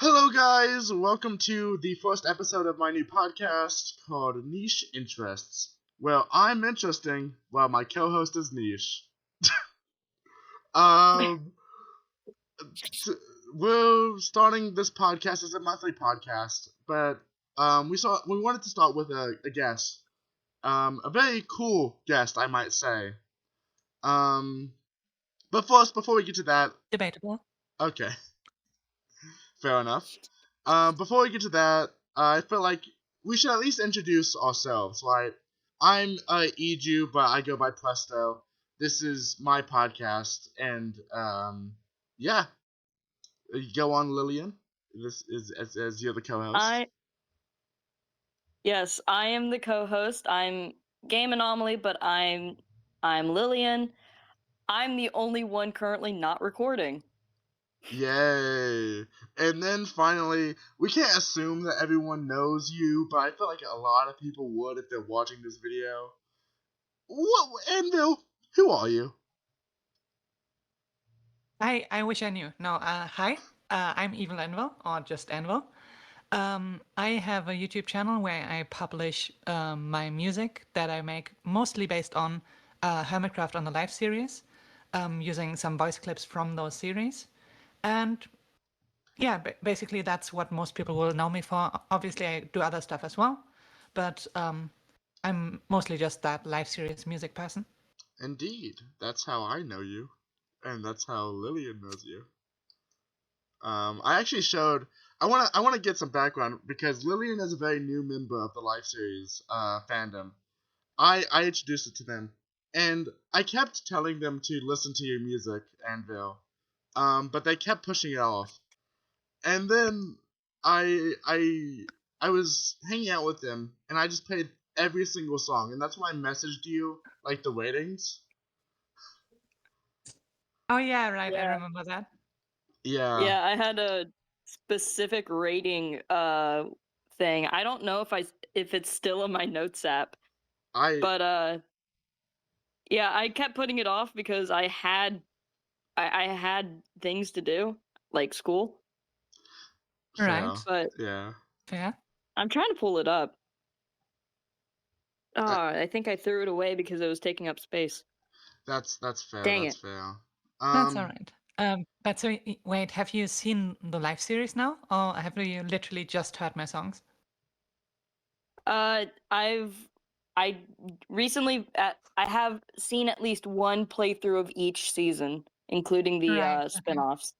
Hello, guys. Welcome to the first episode of my new podcast called Niche Interests. Well, I'm interesting, while my co-host is niche. Um, t- we're starting this podcast as a monthly podcast, but we wanted to start with a guest, a very cool guest, I might say. Um, but first, before we get to that, Debatable. okay, fair enough. Before we get to that, I feel like we should at least introduce ourselves. Like, I'm Eju, but I go by Presto. This is my podcast, and yeah, go on, Lillian. This is as you're the co-host. Yes, I am the co-host. I'm Game Anomaly, but I'm Lillian. I'm the only one currently not recording. Yay! And then finally, we can't assume that everyone knows you, but I feel like a lot of people would if they're watching this video. What, Anvil? Who are you? I wish I knew. No, hi. I'm Evil Anvil, or just Anvil. I have a YouTube channel where I publish my music that I make mostly based on Hermitcraft on the Live series, using some voice clips from those series. And yeah, basically that's what most people will know me for. Obviously, I do other stuff as well, but I'm mostly just that live series music person. Indeed, that's how I know you, and that's how Lillian knows you. I actually showed. I wanna get some background because Lillian is a very new member of the live series fandom. I introduced it to them, and I kept telling them to listen to your music, Anvil. But they kept pushing it off. And then I I I was hanging out with them, and I just played every single song, and that's why I messaged you like the ratings. Oh yeah, right. I Yeah. remember that. Yeah, Yeah, I had a specific rating thing. I don't know if it's still in my notes app, I but yeah, I kept putting it off because I had things to do, like school. fair. Right. But Yeah, Fair. I'm trying to pull it up. Oh, uh, I think I threw it away because it was taking up space. that's fair. Dang That's it. fair. That's all right. But so wait, have you seen the live series now, or have you literally just heard my songs? I recently I have seen at least one playthrough of each season, including the Right. Okay. spin-offs.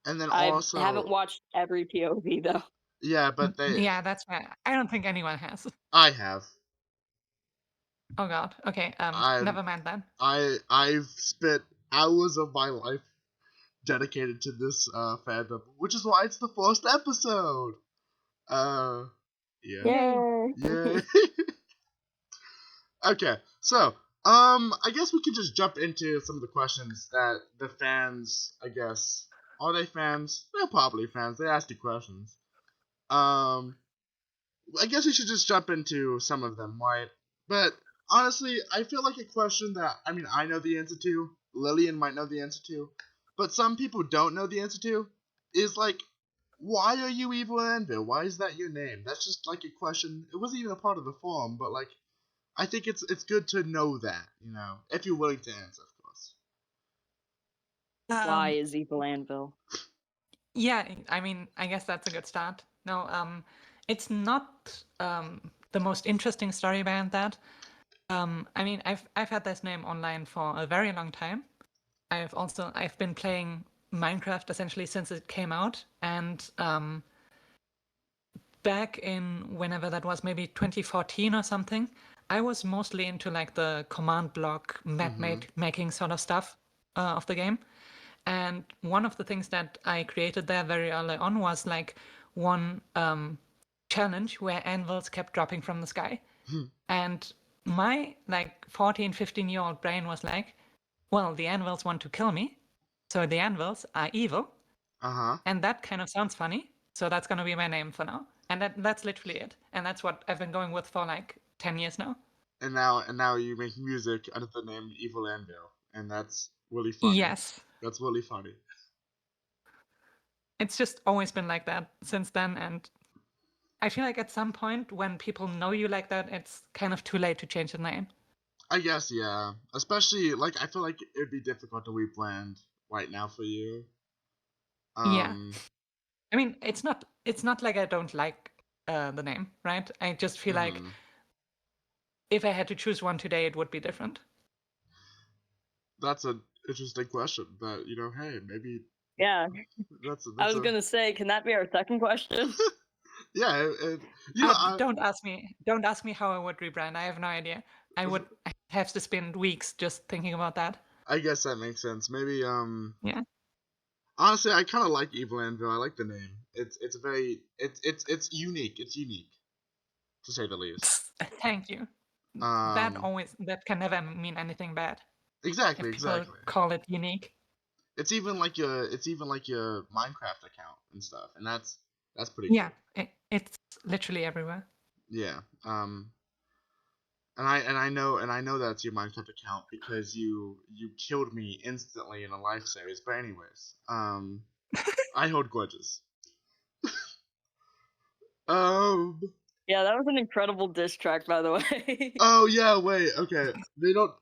And then I haven't also, watched every POV though. yeah, but Yeah, that's fair. I don't think anyone has. I have. Oh God. Okay. I'm Never mind then. I've spent hours of my life dedicated to this fandom, which is why it's the first episode. Uh, yeah, Yay. yeah. Okay, so I guess we could just jump into some of the questions that the fans. I guess are they fans? They're probably fans. They asked you questions. Um, I guess we should just jump into some of them, right? But honestly, I feel like a question that I know the answer to. Lillian might know the answer to, but some people don't know the answer to. Is like, why are you Evil Anvil? Why is that your name? That's just like a question. It wasn't even a part of the forum, but like, I think it's good to know that, if you're willing to answer, of course. Why Um. is Evil Anvil? Yeah. I mean, I guess that's a good start. No. It's not the most interesting story behind that. I mean, I've had this name online for a very long time. I've been playing Minecraft essentially since it came out, and back in whenever that was, maybe 2014 or something, I was mostly into like the command block map Mm-hmm. making sort of stuff of the game. And one of the things that I created there very early on was like one challenge where anvils kept dropping from the sky. And my like 14, 15-year-old brain was like, well, the anvils want to kill me. So the anvils are evil. Uh-huh. And that kind of sounds funny. So that's going to be my name for now. And that's literally it. And that's what I've been going with for like 10 years now. And now you make music under the name Evil Anvil, and that's really funny. Yes. That's really funny. it's just always been like that since then, and I feel like at some point when people know you like that, it's kind of too late to change the name. I guess, yeah. Especially, like, I feel like it'd be difficult to rebrand right now for you. Yeah. I mean, it's not like I don't like the name, right? I just feel like mhm. if I had to choose one today, it would be different. That's an interesting question, but, you know, hey, maybe Yeah, that's I was gonna say, can that be our second question? yeah, you know, Don't ask me how I would rebrand. I have no idea. I would have to spend weeks just thinking about that. I guess that makes sense. Maybe, Yeah. honestly, I kind of like Evil Anvil. I like the name. It's very, it's unique. It's unique, to say the least. Thank you. Um, That can never mean anything bad exactly, if people exactly. call it unique. It's even like your Minecraft account and stuff, and that's pretty Yeah, cool. it's literally everywhere. Yeah. And I know that's your Minecraft account because you killed me instantly in a life series. But anyways, I hold grudges. Um. Yeah, that was an incredible diss track, by the way. Oh yeah. Wait. Okay. They don't.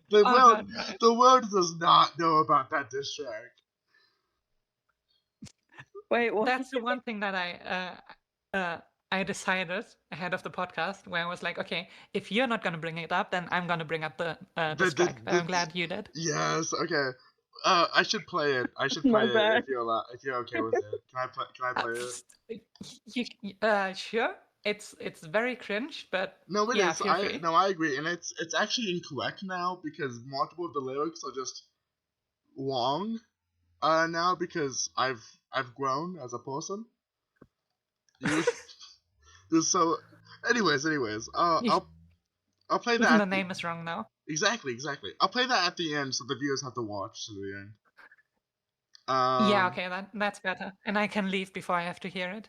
The Oh world. god, right. The world does not know about that diss track. Wait, what? That's the one thing that I decided ahead of the podcast where I was like, okay, if you're not gonna bring it up, then I'm gonna bring up the The, the, strike. But the, I'm glad you did. yes. Okay. I should play it. I should My play it bad. if you're okay with it. Can I play it? Sure. It's very cringe, but No, it yeah, is. feel free. I agree, and it's actually incorrect now because multiple of the lyrics are just long. Now because I've grown as a person. You so. Anyways. I'll play that Even the at the name is wrong now. exactly. I'll play that at the end so the viewers have to watch to the end. Yeah, Um. okay, that's better. And I can leave before I have to hear it.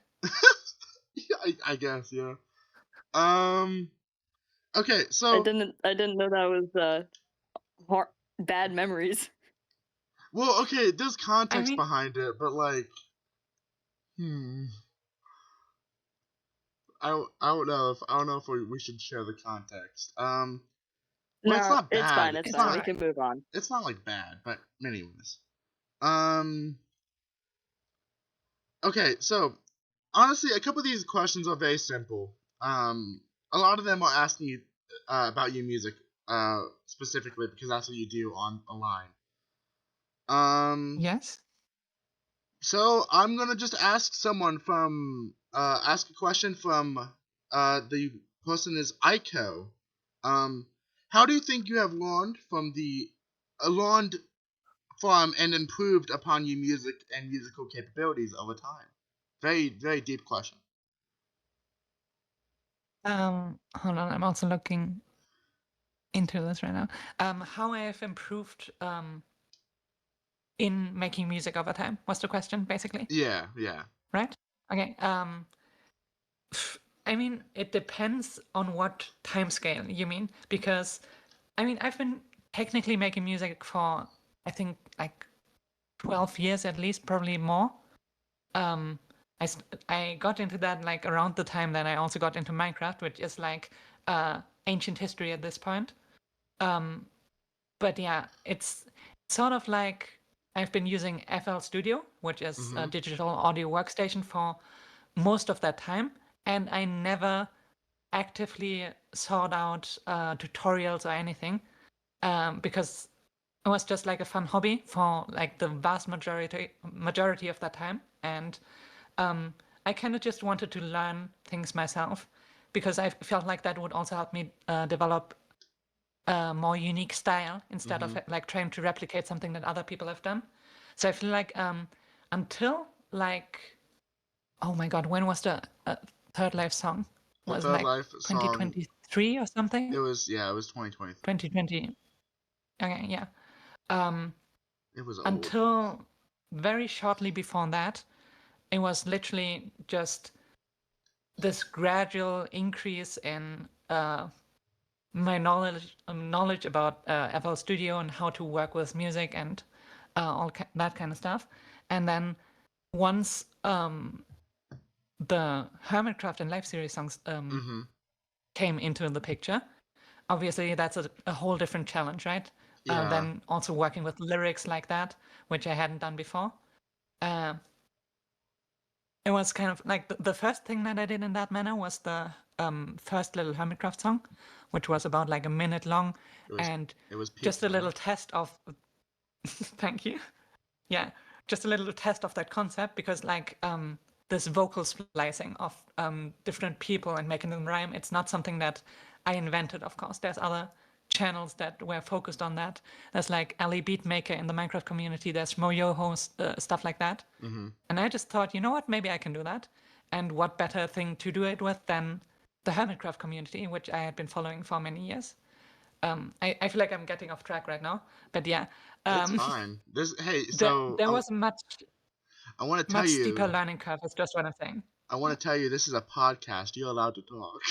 Yeah, I guess yeah. Um. Okay, I so didn't know that was bad memories. well, okay, there's I context mean, behind it, but like, I don't know if we should share the context. Well, it's No, not it's bad. fine. It's it's fine. We alright. can move on. It's not like bad, but anyways. Um. Okay, so honestly, a couple of these questions are very simple. A lot of them are asking you about your music, specifically because that's what you do online. Um. Yes? So I'm gonna just ask a question from the person is Aiko. How do you think you have learned from and improved upon your music and musical capabilities over time? Very very deep question. Hold on, I'm also looking into this right now. How I have improved in making music over time was the question, basically. Yeah, yeah. Right? Okay. I mean, it depends on what time scale you mean, because I mean, I've been technically making music for I think like 12 years at least, probably more. Um, I got into that like around the time that I also got into Minecraft, which is like ancient history at this point. But yeah, it's sort of like I've been using FL Studio, which is a Mhm. digital audio workstation for most of that time, and I never actively sought out tutorials or anything because it was just like a fun hobby for like the vast majority of that time, and I kind of just wanted to learn things myself because I felt like that would also help me develop a more unique style instead of Mhm. like trying to replicate something that other people have done. So I feel like until like, oh my god, when was the Third Life song? The Was Third like Life song. 2023 or something? It was 2023. 2020. Okay, yeah. Um, It was old. until very shortly before that, it was literally just this gradual increase in my knowledge about FL Studio and how to work with music and that kind of stuff. And then once the Hermitcraft and Life series songs came into the picture, obviously that's a whole different challenge, right? Yeah. Than also working with lyrics like that, which I hadn't done before. It was kind of like the first thing that I did in that manner was the first little Hermitcraft song, which was about like a minute long, and It was just a peak little length. test of. Thank you. Yeah, just a little test of that concept because like this vocal splicing of different people and making them rhyme, it's not something that I invented. Of course, there's other channels that were focused on that. There's like Ali Beatmaker in the Minecraft community. There's Moyoho, stuff like that. And I just thought, you know what, maybe I can do that. And what better thing to do it with than the Hermitcraft community, which I had been following for many years. I feel like I'm getting off track right now, but yeah. It's fine. There was a I want to tell much steeper you. learning curve, is just what I'm saying. I want to tell you this is a podcast. You're allowed to talk.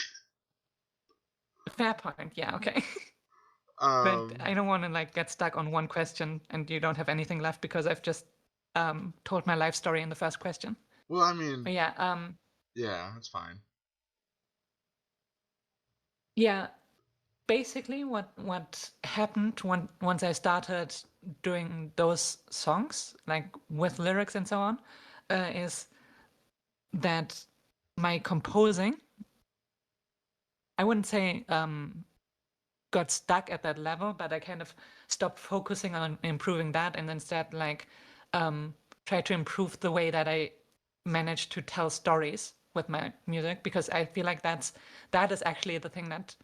Fair point, yeah, okay. Um, But I don't want to like get stuck on one question and you don't have anything left because I've just told my life story in the first question. well, I mean, But yeah, yeah, it's fine. yeah. Basically, what happened once I started doing those songs, like with lyrics and so on, is that my composing, I wouldn't say got stuck at that level, but I kind of stopped focusing on improving that and instead like try to improve the way that I manage to tell stories with my music because I feel like that is actually the thing that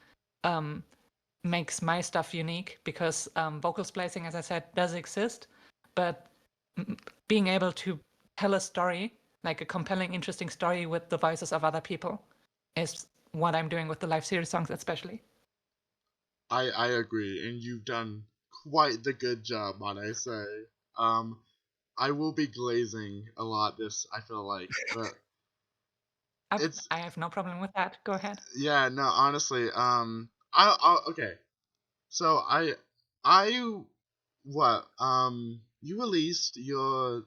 makes my stuff unique because vocal splicing, as I said, does exist, but being able to tell a story, like a compelling, interesting story with the voices of other people, is what I'm doing with the live series songs, especially. I agree, and you've done quite the good job, might I say. I will be glazing a lot this, I feel like, but I have no problem with that. Go ahead. yeah, no, honestly, okay. So you released your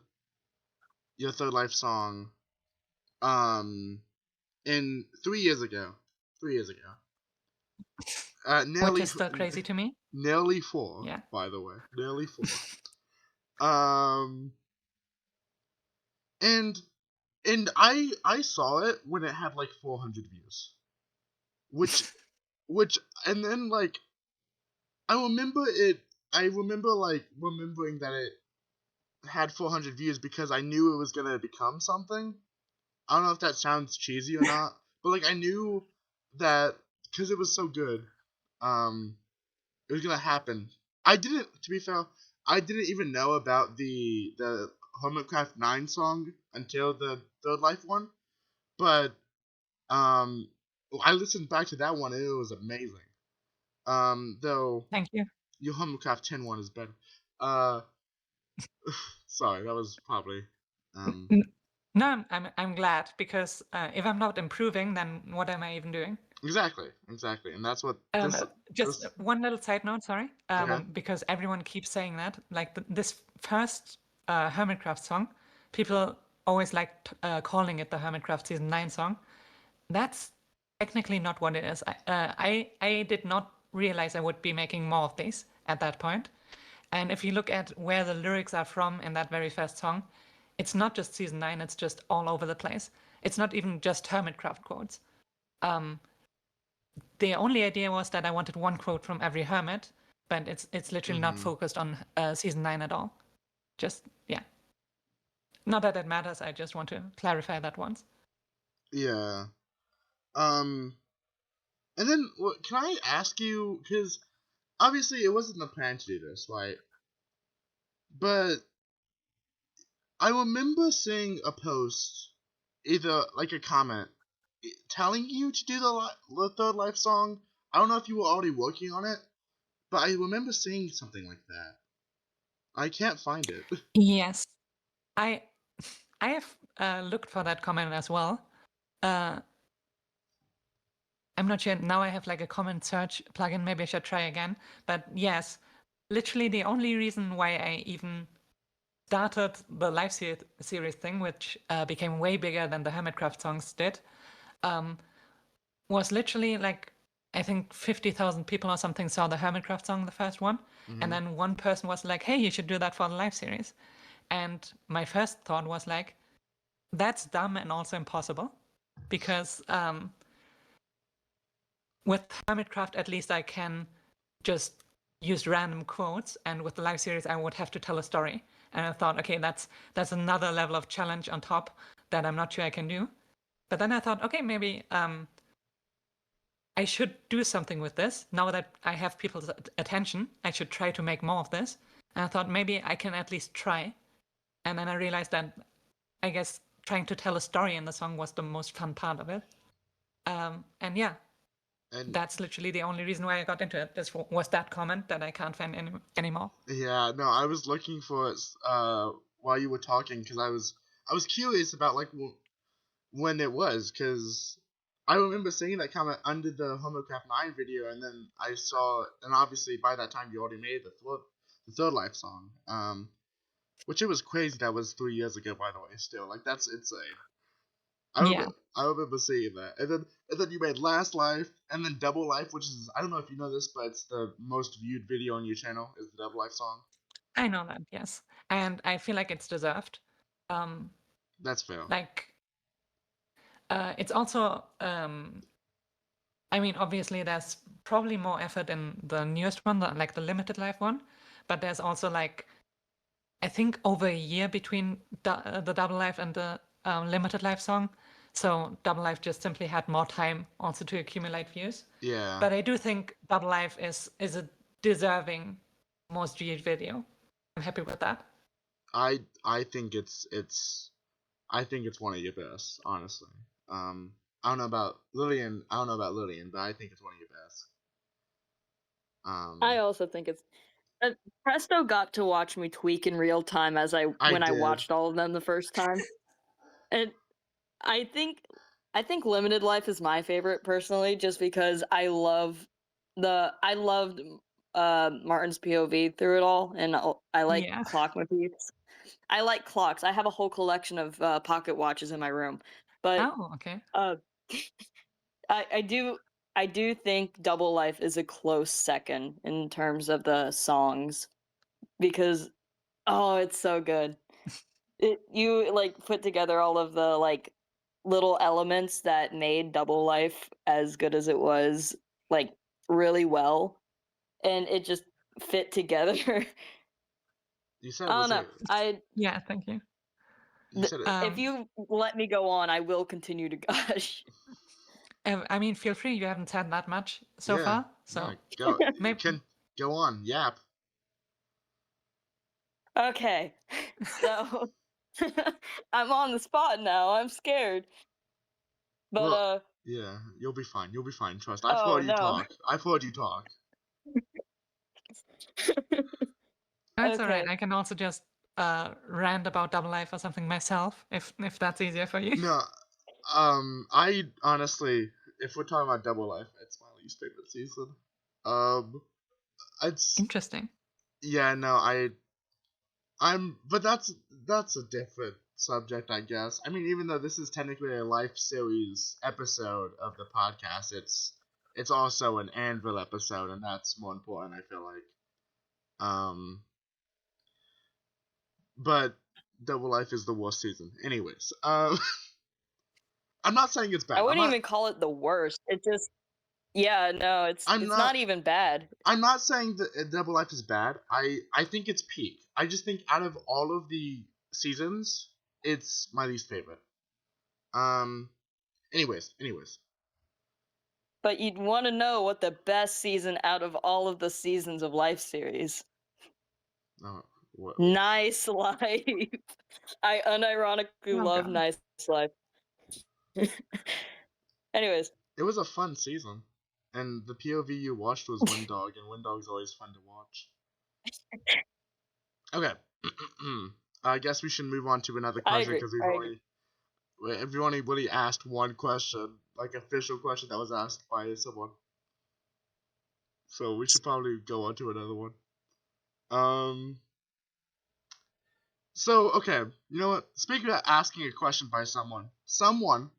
Third Life song, um, in 3 years ago. 3 years ago. Which is still crazy to me. Nearly 4, Yeah. by the way. Nearly 4. Um, and I saw it when it had like 400 views, which and then like I remember it. I remember like remembering that it had 400 views because I knew it was gonna become something. I don't know if that sounds cheesy or not, but like I knew that because it was so good, it was gonna happen. I didn't, to be fair, I didn't even know about the Hermitcraft 9 song until the Third Life one, but I listened back to that one and it was amazing. Though Thank you. your Hermitcraft 10 one is better. Uh, sorry, that was probably No, I'm glad because if I'm not improving, then what am I even doing? exactly, and that's what Just this one little side note, sorry, okay. because everyone keeps saying that. Like this first Hermitcraft song, people always like calling it the Hermitcraft Season 9 song. That's technically not what it is. I did not realize I would be making more of these at that point. And if you look at where the lyrics are from in that very first song, it's not just Season 9, it's just all over the place. It's not even just Hermitcraft quotes. The only idea was that I wanted one quote from every hermit, but it's literally not focused on Season 9 at all. Just, yeah. Not that it matters, I just want to clarify that once. Yeah. And then can I ask you, because obviously it wasn't the plan to do this, right? But I remember seeing a post, either like a comment, telling you to do the Third Life song. I don't know if you were already working on it, but I remember seeing something like that. I can't find it. Yes. I have looked for that comment as well. I'm not sure. Now I have like a comment search plugin. Maybe I should try again. But yes, literally the only reason why I even started the live series thing, which became way bigger than the Hermitcraft songs did, was literally like, I think 50,000 people or something saw the Hermitcraft song, the first one, and then one person was like, hey, you should do that for the live series. And my first thought was like, that's dumb and also impossible, because with Hermitcraft, at least I can just use random quotes, and with the live series, I would have to tell a story. And I thought, okay, that's another level of challenge on top that I'm not sure I can do. But then I thought, okay, maybe I should do something with this. Now that I have people's attention, I should try to make more of this. And I thought maybe I can at least try. And then I realized that I guess trying to tell a story in the song was the most fun part of it. And yeah, And that's literally the only reason why I got into it. This was that comment that I can't find anymore. yeah, no, I was looking for it while you were talking because I was curious about like when it was, because I remember seeing that comment under the Homocraft 9 video, and then I saw, and obviously by that time you already made the Third Life song, which it was crazy that was 3 years ago, by the way. Still, like that's insane. Yeah. I remember seeing that, and then you made Last Life, and then Double Life, which is, I don't know if you know this, but it's the most viewed video on your channel is the Double Life song. I know that, yes. And I feel like it's deserved. That's fair. Like, it's also, I mean, obviously there's probably more effort in the newest one, like the limited life one, but there's also like, I think over a year between the Double Life and the limited life song. So Double Life just simply had more time also to accumulate views. Yeah. But I do think Double Life is a deserving most viewed video. I'm happy with that. I think it's one of your best, honestly. I don't know about Lillian. But I think it's one of your best. I also think it's Presto got to watch me tweak in real time as I did. watched all of them the first time. And I think Limited Life is my favorite personally, just because I loved Martin's POV through it all, and I like Yeah. clock motifs. I like clocks. I have a whole collection of pocket watches in my room. But Oh, okay. I do think Double Life is a close second in terms of the songs, because oh, it's so good. You like put together all of the like little elements that made Double Life as good as it was, like really well, and it just fit together. You said I it don't was know. Yeah, thank you. You said it. If you let me go on, I will continue to gush. I mean, feel free. You haven't said that much so far, so go. maybe. Can go on. Yap. Okay, so I'm on the spot now. I'm scared. But Well, yeah, you'll be fine. You'll be fine. Trust. oh no. I've heard you talk. That's all right. Okay. I can also just rant about Double Life or something myself, if that's easier for you. No, I honestly, if we're talking about Double Life, it's my least favorite season. It's Interesting. yeah, no, but that's a different subject, I guess. I mean, even though this is technically a life series episode of the podcast, it's also an Anvil episode, and that's more important, I feel like. But Double Life is the worst season. Anyways, I'm not saying it's bad. I wouldn't even call it the worst. It just yeah, no, it's not even bad. I'm not saying that Double Life is bad. I think it's peak. I just think out of all of the seasons, it's my least favorite. Anyways. But you'd want to know what the best season out of all of the seasons of Life series. What? Nice Life. I unironically love Nice Life. Anyways. It was a fun season. And the POV you watched was Windog, and Windog's always fun to watch. Okay. I guess we should move on to another question, because we've only really asked one question, like official question that was asked by someone. So we should probably go on to another one. So, okay, you know what? Speaking of asking a question by someone,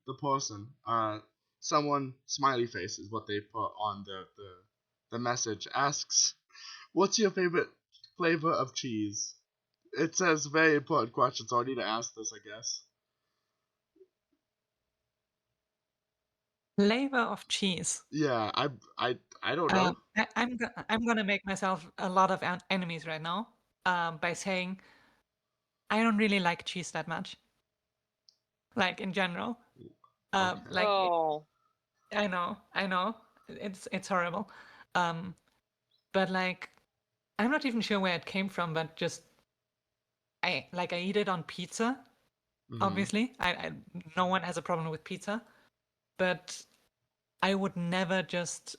the person, someone, smiley face is what they put on the message, asks, what's your favorite flavor of cheese? It says very important question, so I need to ask this, I guess. Flavor of cheese. Yeah, I don't know. I'm gonna make myself a lot of enemies right now, by saying I don't really like cheese that much. Like in general, Okay. like Oh, I know, it's horrible, um, but like I'm not even sure where it came from, but just I eat it on pizza. Mm-hmm. Obviously, no one has a problem with pizza, but I would never just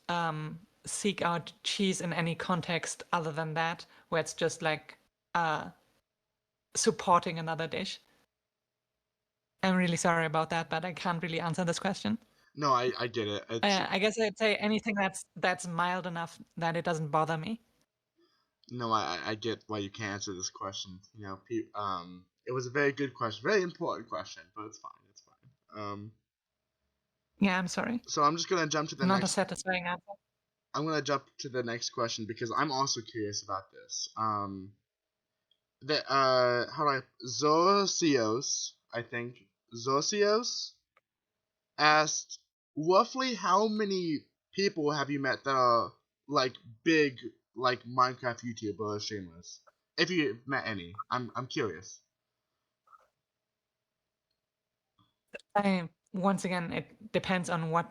seek out cheese in any context other than that, where it's just like supporting another dish. I'm really sorry about that, but I can't really answer this question. No, I get it. It's I guess I'd say anything that's mild enough that it doesn't bother me. no, I get why you can't answer this question. You know, it was a very good question, very important question, but it's fine. It's fine. Yeah, I'm sorry. So I'm just gonna jump to the Not a next. satisfying answer. I'm gonna jump to the next question because I'm also curious about this. How do I Zosios? I think Zosios asked roughly how many people have you met that are like big like Minecraft YouTuber streamers? If you've met any, I'm curious. Once again, it depends on what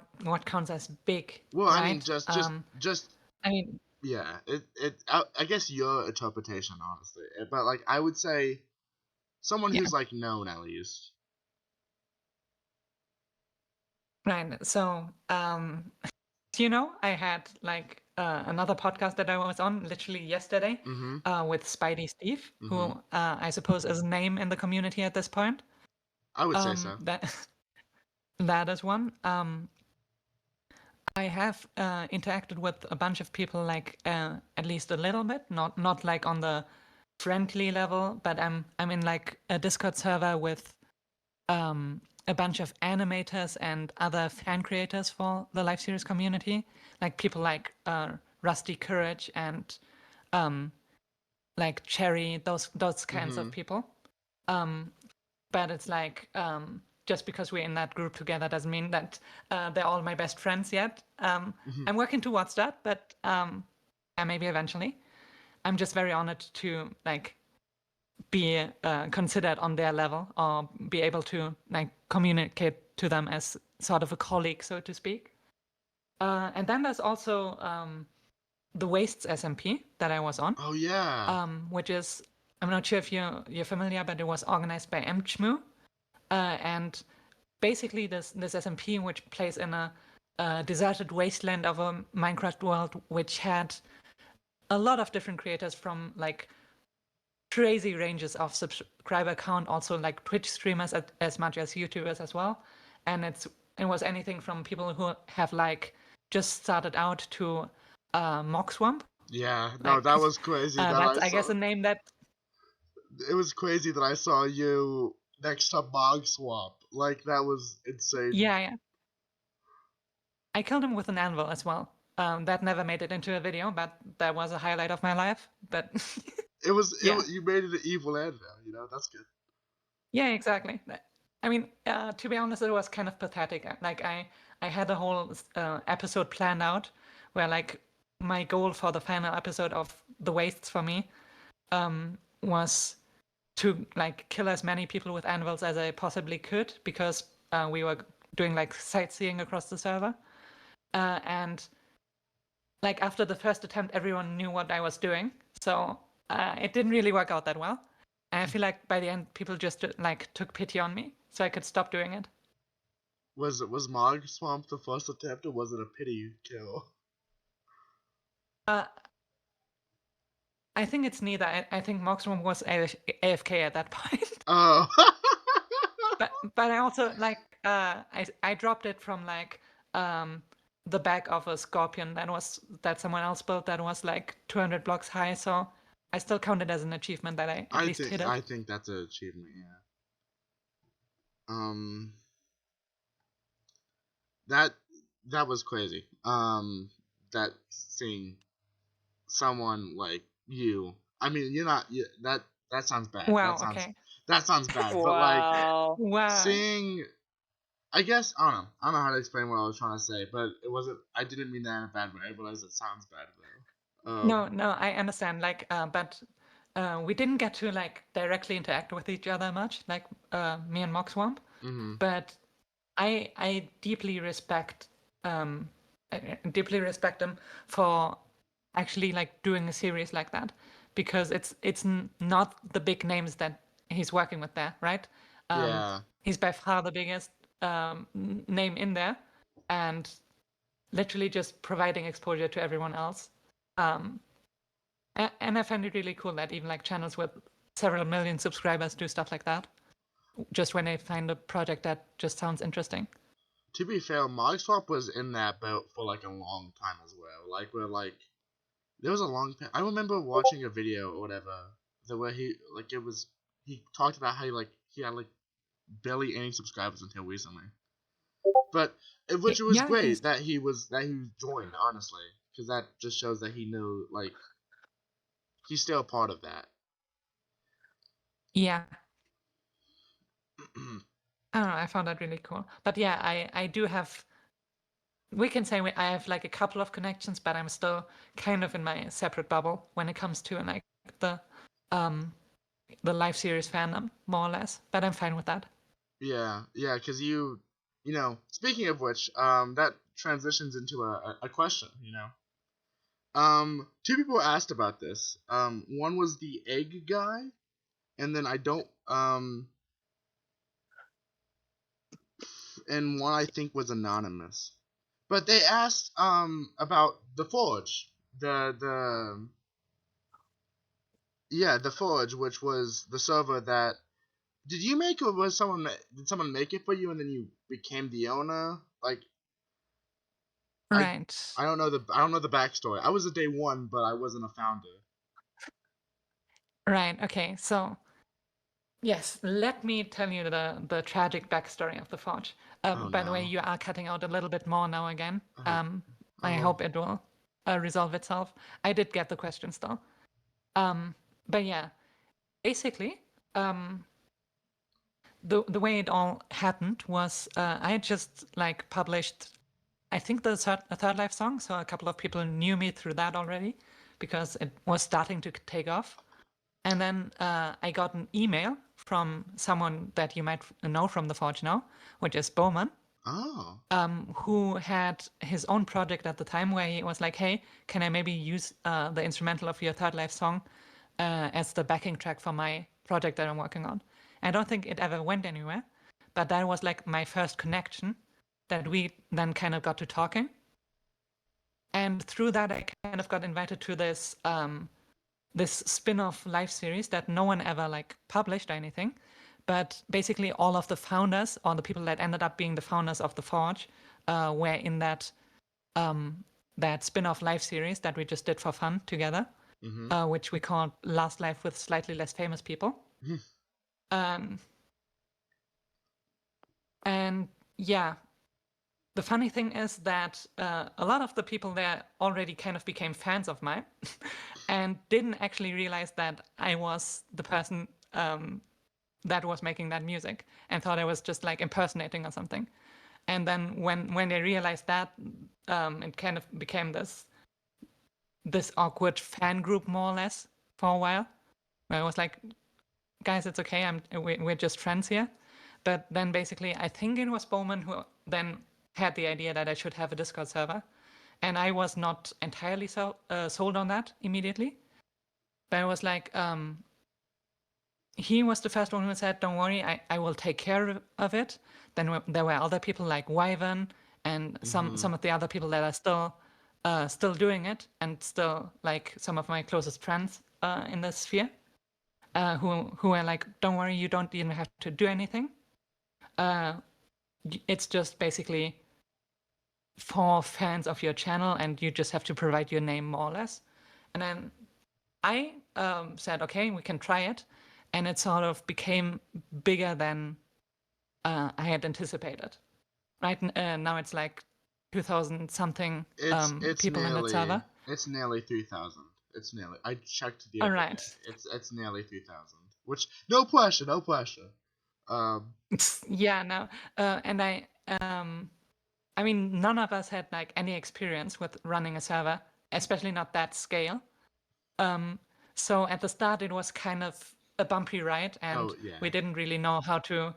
counts as big, Well, I mean, right? just I mean, yeah. I guess your interpretation, honestly, but like I would say someone yeah, who's like known at least. right. So, do you know I had like another podcast that I was on literally yesterday, Mm-hmm. with Spidey Steve, who Mm-hmm. I suppose is a name in the community at this point. I would say so. That that is one. I have interacted with a bunch of people, like at least a little bit, not like on the friendly level, but I'm in like a Discord server with a bunch of animators and other fan creators for the live series community, like people like Rusty Courage and like Cherry, those kinds Mm-hmm. of people. But it's like just because we're in that group together doesn't mean that they're all my best friends yet. Mm-hmm. I'm working towards that, but yeah, maybe eventually. I'm just very honored to like be considered on their level or be able to like communicate to them as sort of a colleague, so to speak. And then there's also the Wastes SMP that I was on, Oh yeah. which is, I'm not sure if you're familiar, but it was organized by Mchmu, and basically this SMP, which plays in a deserted wasteland of a Minecraft world, which had a lot of different creators from like crazy ranges of subscriber count, also like Twitch streamers as much as YouTubers as well. And it was anything from people who have like just started out to Mock Swamp. Yeah. No, Like that was crazy that that's I I guess saw. a name that It was crazy that I saw you next to Bog Swap. Like that was insane. yeah. I killed him with an anvil as well. That never made it into a video, but that was a highlight of my life. But It was yeah, you made it an Evil Anvil. You know that's good. yeah, exactly. I mean, to be honest, it was kind of pathetic. Like I had a whole episode planned out where like my goal for the final episode of The Wastes for me was to like kill as many people with anvils as I possibly could, because we were doing like sightseeing across the server. And like after the first attempt, everyone knew what I was doing, so it didn't really work out that well. And I feel like by the end, people just like took pity on me, so I could stop doing it. Was Mog Swamp the first attempt, or was it a pity kill? Uh, I think it's neither. I think Moxrum was AFK at that point. Oh. but I also like I dropped it from like the back of a scorpion that someone else built that was like 200 blocks high. So I still count it as an achievement that I at least hit it. I think that's an achievement. Yeah. That that was crazy. That seeing someone like you. I mean, you're not. That sounds bad. Wow. Okay. That sounds bad. But like Wow. Wow. seeing, I guess I don't know. I don't know how to explain what I was trying to say, but it wasn't. I didn't mean that in a bad way. I realize it sounds bad though. No, I understand. Like, but we didn't get to like directly interact with each other much, like me and Moxwamp. Mhm. But I deeply respect deeply respect him for actually like doing a series like that, because it's not the big names that he's working with there, right? Yeah. He's by far the biggest name in there, and literally just providing exposure to everyone else. And I find it really cool that even like channels with several million subscribers do stuff like that, just when they find a project that just sounds interesting. To be fair, Mogswap was in that boat for like a long time as well. Like we're like, there was a long. I remember watching a video or whatever, the way he like it was. He talked about how he had like barely any subscribers until recently. But which was Yeah, great that he joined, honestly, because that just shows that he knew like he's still a part of that. yeah. I don't know. I found that really cool. But yeah, I do have. We can say I have like a couple of connections, but I'm still kind of in my separate bubble when it comes to like the um the live series fandom, more or less. But I'm fine with that. Yeah, because you know, speaking of which, that transitions into a question, you know. Two people asked about this. One was the egg guy, and then and one I think was anonymous. But they asked about the Forge, the the Forge, which was the server that did you make, or did someone make it for you and then you became the owner? Like I Right. I don't know the backstory. I was a day one, but I wasn't a founder. Right. Okay. So yes, let me tell you the tragic backstory of the Forge. Oh By the way, no. you are cutting out a little bit more now again. Oh I oh hope it will resolve itself. I did get the question still. But yeah, basically, the way it all happened was I had just like published, I think the third live song, so a couple of people knew me through that already because it was starting to take off. And then I got an email from someone that you might know from the Forge now, which is Bowman, oh. who had his own project at the time where he was like, hey, can I maybe use the instrumental of your third live song as the backing track for my project that I'm working on? I don't think it ever went anywhere, but that was like my first connection that we then kind of got to talking. And through that, I kind of got invited to this spin-off live series that no one ever like published or anything, but basically all of the founders or the people that ended up being the founders of the Forge were in that that spin-off live series that we just did for fun together, which we called Last Live with Slightly Less Famous People. um, and yeah, the funny thing is that a lot of the people there already kind of became fans of mine and didn't actually realize that I was the person that was making that music and thought I was just like impersonating or something. And then when they realized that, it kind of became this awkward fan group more or less for a while, where I was like, guys, it's okay, we're just friends here. But then basically, I think it was Bowman who then had the idea that I should have a Discord server, and I was not entirely sold on that immediately. But I was like, he was the first one who said, "Don't worry, I will take care of it." Then there were other people like Wyvern and some of the other people that are still doing it, and still like some of my closest friends in the sphere, who are like, "Don't worry, you don't even have to do anything. It's just basically for fans of your channel, and you just have to provide your name more or less." And then I said, okay, we can try it, and it sort of became bigger than I had anticipated. Right now it's like 2,000 something It's people in that server. nearly 3,000. It's nearly. I checked the All other right. day. It's nearly 3,000. Which no pressure, no pressure. Yeah, no, and I mean, none of us had like any experience with running a server, especially not that scale. So at the start, it was kind of a bumpy ride, and yeah. we didn't really know how to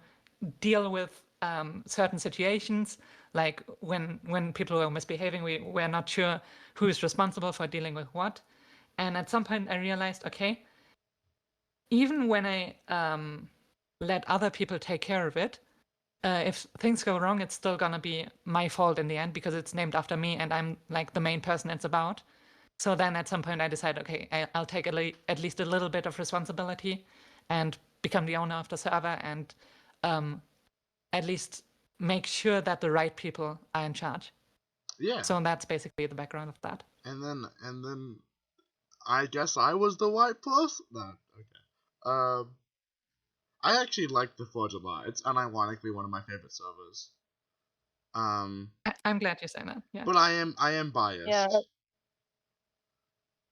deal with certain situations. Like when people were misbehaving, we were not sure who is responsible for dealing with what. And at some point, I realized, okay, even when I let other people take care of it, if things go wrong, it's still gonna be my fault in the end because it's named after me and I'm like the main person it's about. So then at some point I decided, okay, I'll take at least a little bit of responsibility and become the owner of the server and at least make sure that the right people are in charge. Yeah. So that's basically the background of that. And then I guess I was the right person. No, okay. I actually like the Forge a lot. It's unironically one of my favorite servers. I'm glad you say that. Yeah. But I am biased. Yeah.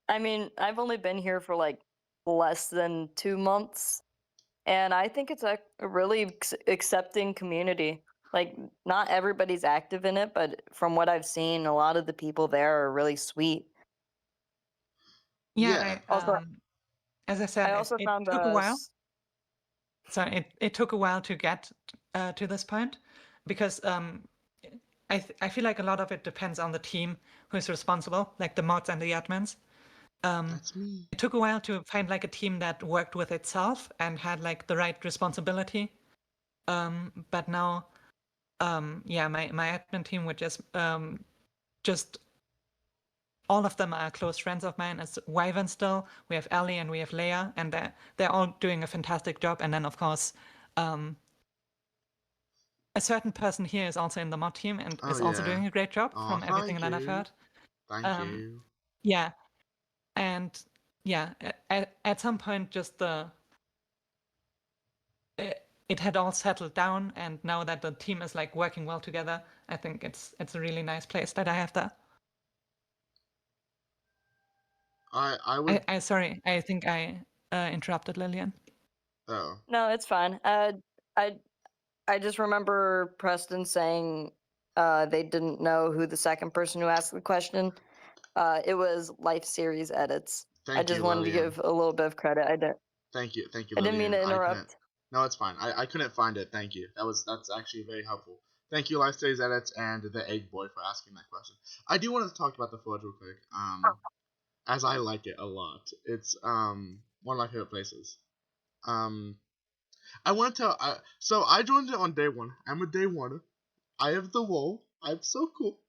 I mean, I've only been here for like less than 2 months, and I think it's a really accepting community. Like, not everybody's active in it, but from what I've seen, a lot of the people there are really sweet. Yeah. Also, as I said, I also it found took a while. So it took a while to get to this point because I feel like a lot of it depends on the team who is responsible, like the mods and the admins. That's me. It took a while to find like a team that worked with itself and had like the right responsibility. But now, yeah, my admin team, which is just all of them are close friends of mine. It's Wyvern still. We have Ellie and we have Leia, and they're all doing a fantastic job. And then of course, a certain person here is also in the mod team and is also doing a great job from everything that I've heard. Thank you. Yeah, and yeah, at some point, just it had all settled down, and now that the team is like working well together, I think it's a really nice place that I have there. I would. Sorry, I think I interrupted Lillian. Oh. No, it's fine. I just remember Preston saying they didn't know who the second person who asked the question. It was Life Series Edits. I just wanted to give a little bit of credit. Thank you, I Lillian. didn't mean to interrupt. No, it's fine. I couldn't find it. Thank you. That's actually very helpful. Thank you, Lifestays Edits and the Egg Boy for asking that question. I do want to talk about the Forge real quick. As I like it a lot. It's one of my favorite places. I want to tell. So I joined it on day one. I'm a day one. I have the role. I'm so cool.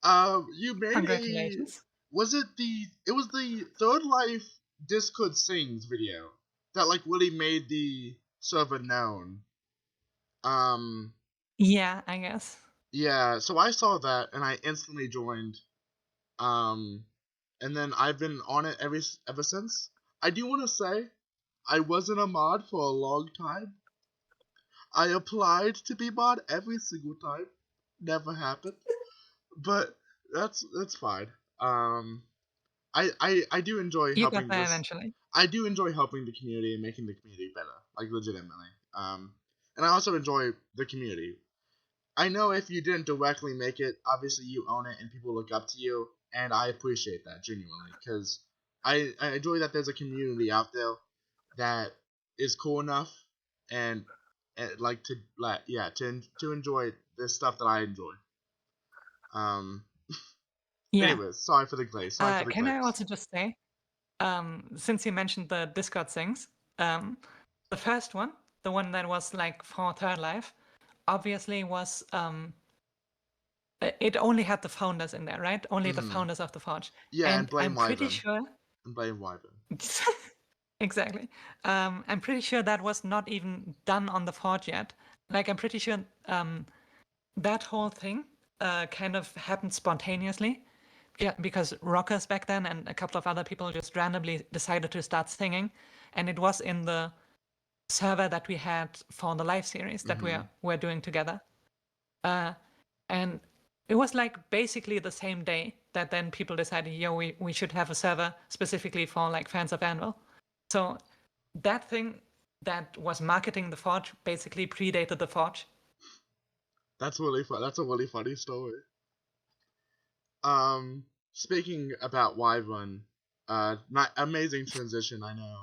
You made Congratulations. Was it the? It was the Third Life Discord Sings video that like really made the server known. Yeah, I guess. Yeah. So I saw that and I instantly joined. And then I've been on it ever since. I do want to say, I wasn't a mod for a long time. I applied to be mod every single time. Never happened. But that's fine. I do enjoy You helping got there this. eventually. I do enjoy helping the community and making the community better, like legitimately. And I also enjoy the community. I know if you didn't directly make it, obviously you own it and people look up to you, and I appreciate that genuinely because I enjoy that there's a community out there that is cool enough and like to enjoy this stuff that I enjoy. Yeah. Anyways, sorry for the glaze. Can I also just say, since you mentioned the Discord things, the first one, the one that was like for Third Life, obviously was it only had the founders in there, right? Only the founders of the Forge. Yeah, and blame I'm Wyvern. pretty sure. And blame Wyvern. Exactly. I'm pretty sure that was not even done on the Forge yet. Like, I'm pretty sure that whole thing kind of happened spontaneously because rockers back then and a couple of other people just randomly decided to start singing, and it was in the server that we had for the live series that we're doing together. And it was like basically the same day that then people decided, yo, we should have a server specifically for like fans of Anvil. So that thing that was marketing the Forge basically predated the Forge. That's really fun. That's a really funny story. Speaking about Wyvern, not amazing transition, I know.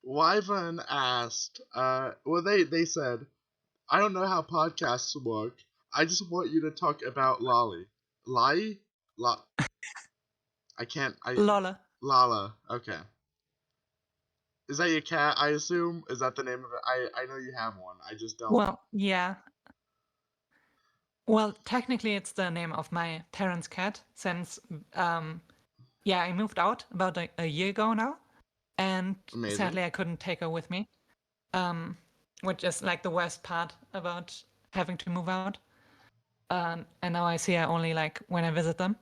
Wyvern asked, well, they said, I don't know how podcasts work. I just want you to talk about Lolly. Lai? I can't, Lola. Lala, okay. Is that your cat, I assume? Is that the name of it? I know you have one, I just don't. Well, yeah. Well, technically it's the name of my parents' cat since, I moved out about a year ago now. And Amazing. sadly I couldn't take her with me. Which is like the worst part about having to move out. And now I see her only like when I visit them,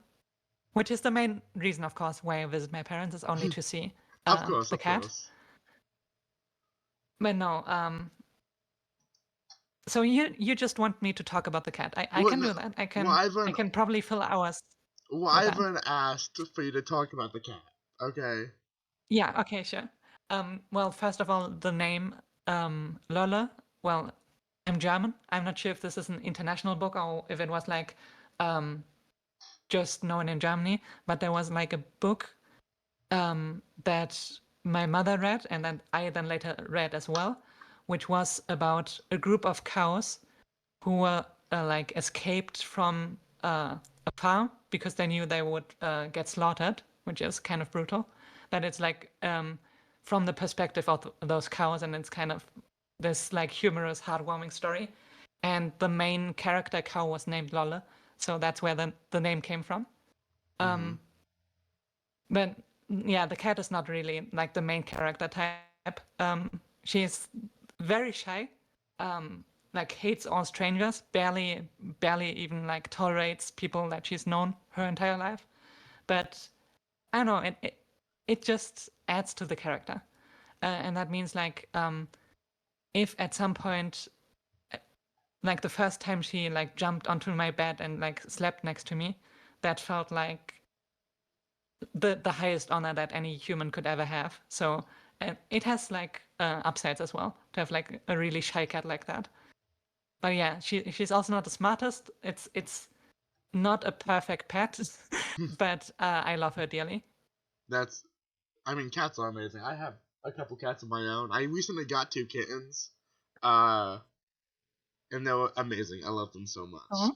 which is the main reason, of course, why I visit my parents is only to see the cat. Course. But no, so you just want me to talk about the cat? I can do that. I can probably fill hours. Wyvern asked for you to talk about the cat. Okay. Yeah. Okay. Sure. Well, first of all, the name Lola. Well, I'm German. I'm not sure if this is an international book or if it was like just known in Germany. But there was like a book that my mother read and then I then later read as well, which was about a group of cows who were like escaped from a farm because they knew they would get slaughtered, which is kind of brutal. That it's like from the perspective of those cows, and it's kind of this like humorous, heartwarming story. And the main character cow was named Lolle, so that's where the name came from. But yeah, the cat is not really like the main character type. She's very shy, like hates all strangers, barely even like tolerates people that she's known her entire life. But I don't know, it just adds to the character, and that means like if at some point, like the first time she like jumped onto my bed and like slept next to me, that felt like the highest honor that any human could ever have. So it has like upsides as well to have like a really shy cat like that. But yeah, she's also not the smartest. It's not a perfect pet, but I love her dearly. Cats are amazing. I have a couple cats of my own. I recently got 2 kittens, and they were amazing. I love them so much. Uh-huh.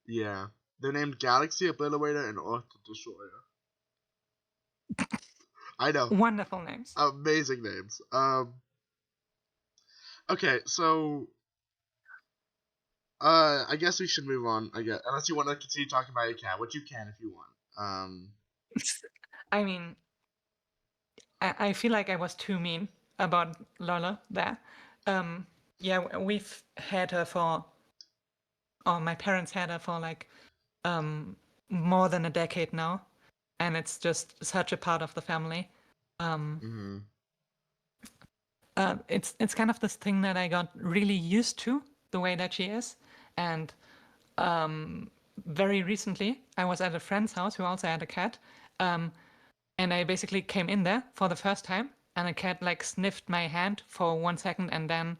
Yeah, they're named Galaxy Obliterator and Earth Destroyer. I know. Wonderful names. Amazing names. Okay, so I guess we should move on. I guess unless you want to continue talking about your cat, which you can if you want. I mean, I feel like I was too mean about Lola there. Yeah, we've had her or my parents had her for like more than a decade now, and it's just such a part of the family. It's kind of this thing that I got really used to, the way that she is, and very recently I was at a friend's house who also had a cat, and I basically came in there for the first time, and a cat like sniffed my hand for 1 second and then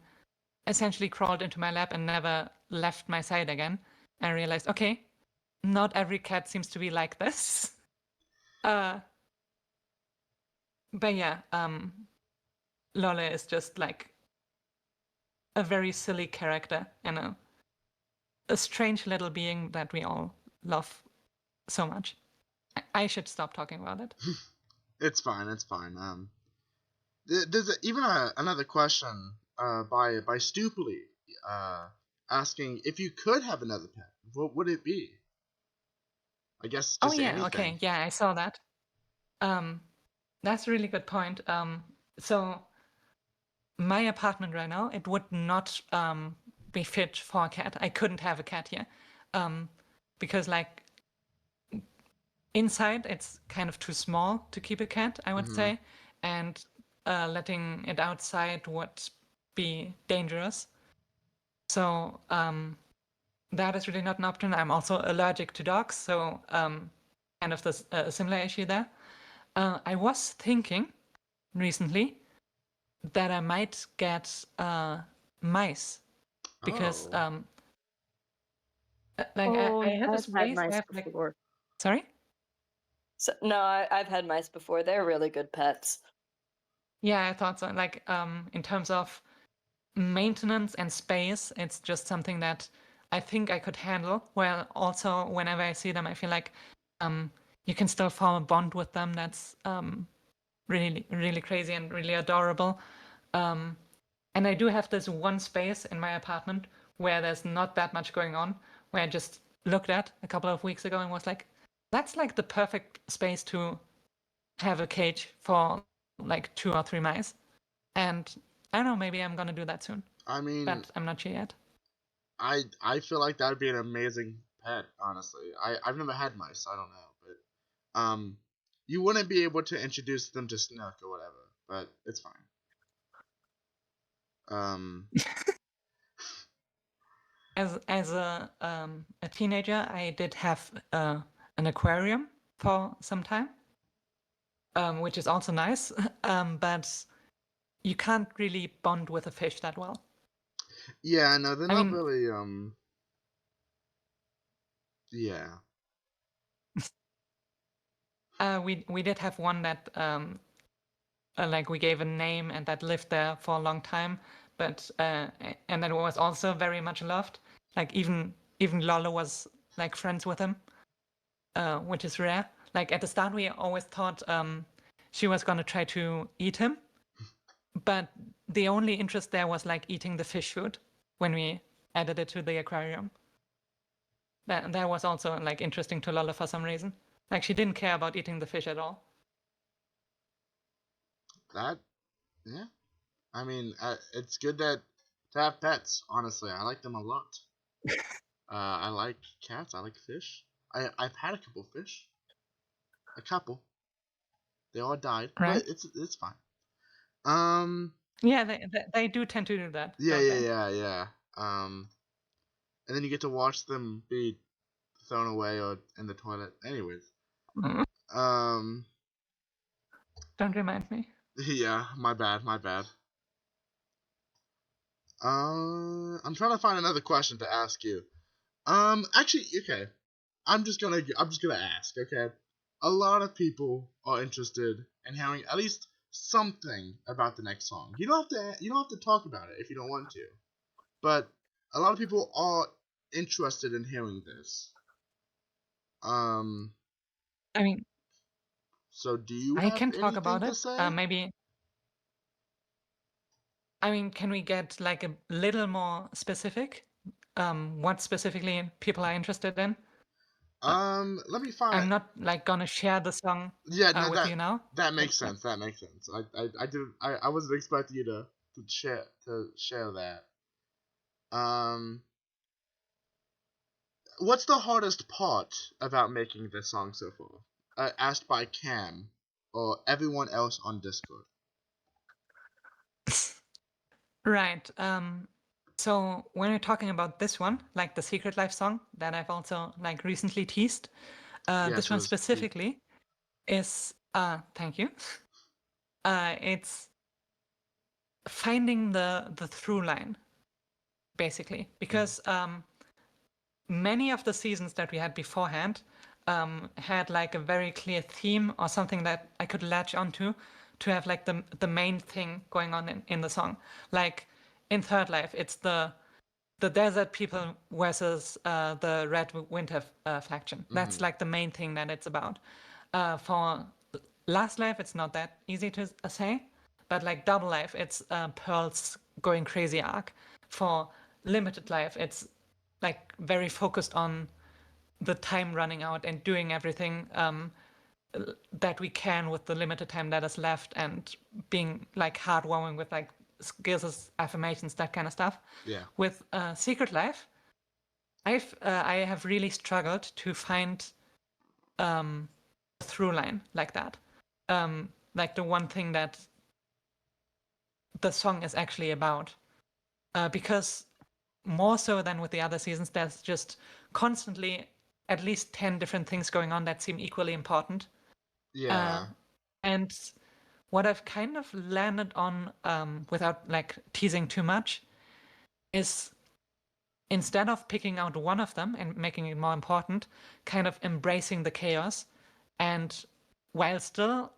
essentially crawled into my lap and never left my side again. I realized, okay, not every cat seems to be like this. But yeah, Lola is just like a very silly character and a strange little being that we all love so much. I should stop talking about it. It's fine. There's even another question by Stupely asking if you could have another pet, what would it be? I guess just anything. Okay, yeah, I saw that. That's a really good point. So my apartment right now, it would not be fit for a cat. I couldn't have a cat here, because like inside it's kind of too small to keep a cat, I would Mhm. say, and letting it outside would be dangerous. So that is really not an option. I'm also allergic to dogs, so kind of this similar issue there. I was thinking recently that I might get mice because Oh. like I have a I've had space. I mice have like before. sorry. So, no, I've had mice before. They're really good pets. Yeah, I thought so. Like in terms of maintenance and space, it's just something that I think I could handle. Well, also whenever I see them, I feel like um, you can still form a bond with them. That's really, really crazy and really adorable. Um, and I do have this one space in my apartment where there's not that much going on, where I just looked at a couple of weeks ago and was like, that's like the perfect space to have a cage for like 2 or 3 mice. And I don't know, maybe I'm gonna do that soon, I mean, but I'm not sure yet. I feel like that would be an amazing pet. Honestly, I've never had mice, so I don't know, but you wouldn't be able to introduce them to Snook or whatever, but it's fine. Um, As a teenager, I did have an aquarium for some time, which is also nice, but you can't really bond with a fish that well. yeah, no, they're I not mean, really. Yeah. we did have one that like we gave a name and that lived there for a long time, but and that was also very much loved. Like even Lolo was like friends with him, which is rare. Like at the start, we always thought she was gonna try to eat him, but the only interest there was like eating the fish food when we added it to the aquarium. That was also like interesting to Lola for some reason. Like she didn't care about eating the fish at all. That, yeah. I mean, it's good that to have pets. Honestly, I like them a lot. I like cats. I like fish. I've had a couple fish. A couple. They all died, but Right? it's fine. Um. Yeah, they do tend to do that, Yeah. don't Yeah. they? Yeah. Yeah. And then you get to watch them be thrown away or in the toilet. Anyways. Mm. Um. Don't remind me. Yeah. My bad. My bad. I'm trying to find another question to ask you. Actually, okay. I'm just gonna ask. Okay. A lot of people are interested in hearing at least something about the next song. You don't have to talk about it if you don't want to. But a lot of people are interested in hearing this. Um. I mean, So do you I have can talk anything about to it. say? Maybe. I mean, can we get like a little more specific? What specifically people are interested in? Let me find. I'm not like gonna share the song Yeah, no, with that you now. that But makes sense. That makes sense. I didn't. I wasn't expecting you to share that. Um, what's the hardest part about making this song so far? Asked by Cam or everyone else on Discord. right. So when we're talking about this one, like the Secret Life song that I've also like recently teased, this Yes, it one was T. specifically is thank you. It's finding the through line basically because many of the seasons that we had beforehand had like a very clear theme or something that I could latch onto to have like the main thing going on in the song. Like in Third Life, it's the desert people versus the Red Winter faction. That's Mm-hmm. like the main thing that it's about. For Last Life, it's not that easy to say, but like Double Life, it's Pearl's going crazy arc. For Limited Life, it's like very focused on the time running out and doing everything that we can with the limited time that is left and being like heartwarming with like skills, affirmations, that kind of stuff. Yeah. With Secret Life, I have really struggled to find through line like that. Like the one thing that the song is actually about. Because more so than with the other seasons, there's just constantly at least 10 different things going on that seem equally important. Yeah. And what I've kind of landed on, without like teasing too much, is instead of picking out one of them and making it more important, kind of embracing the chaos, and while still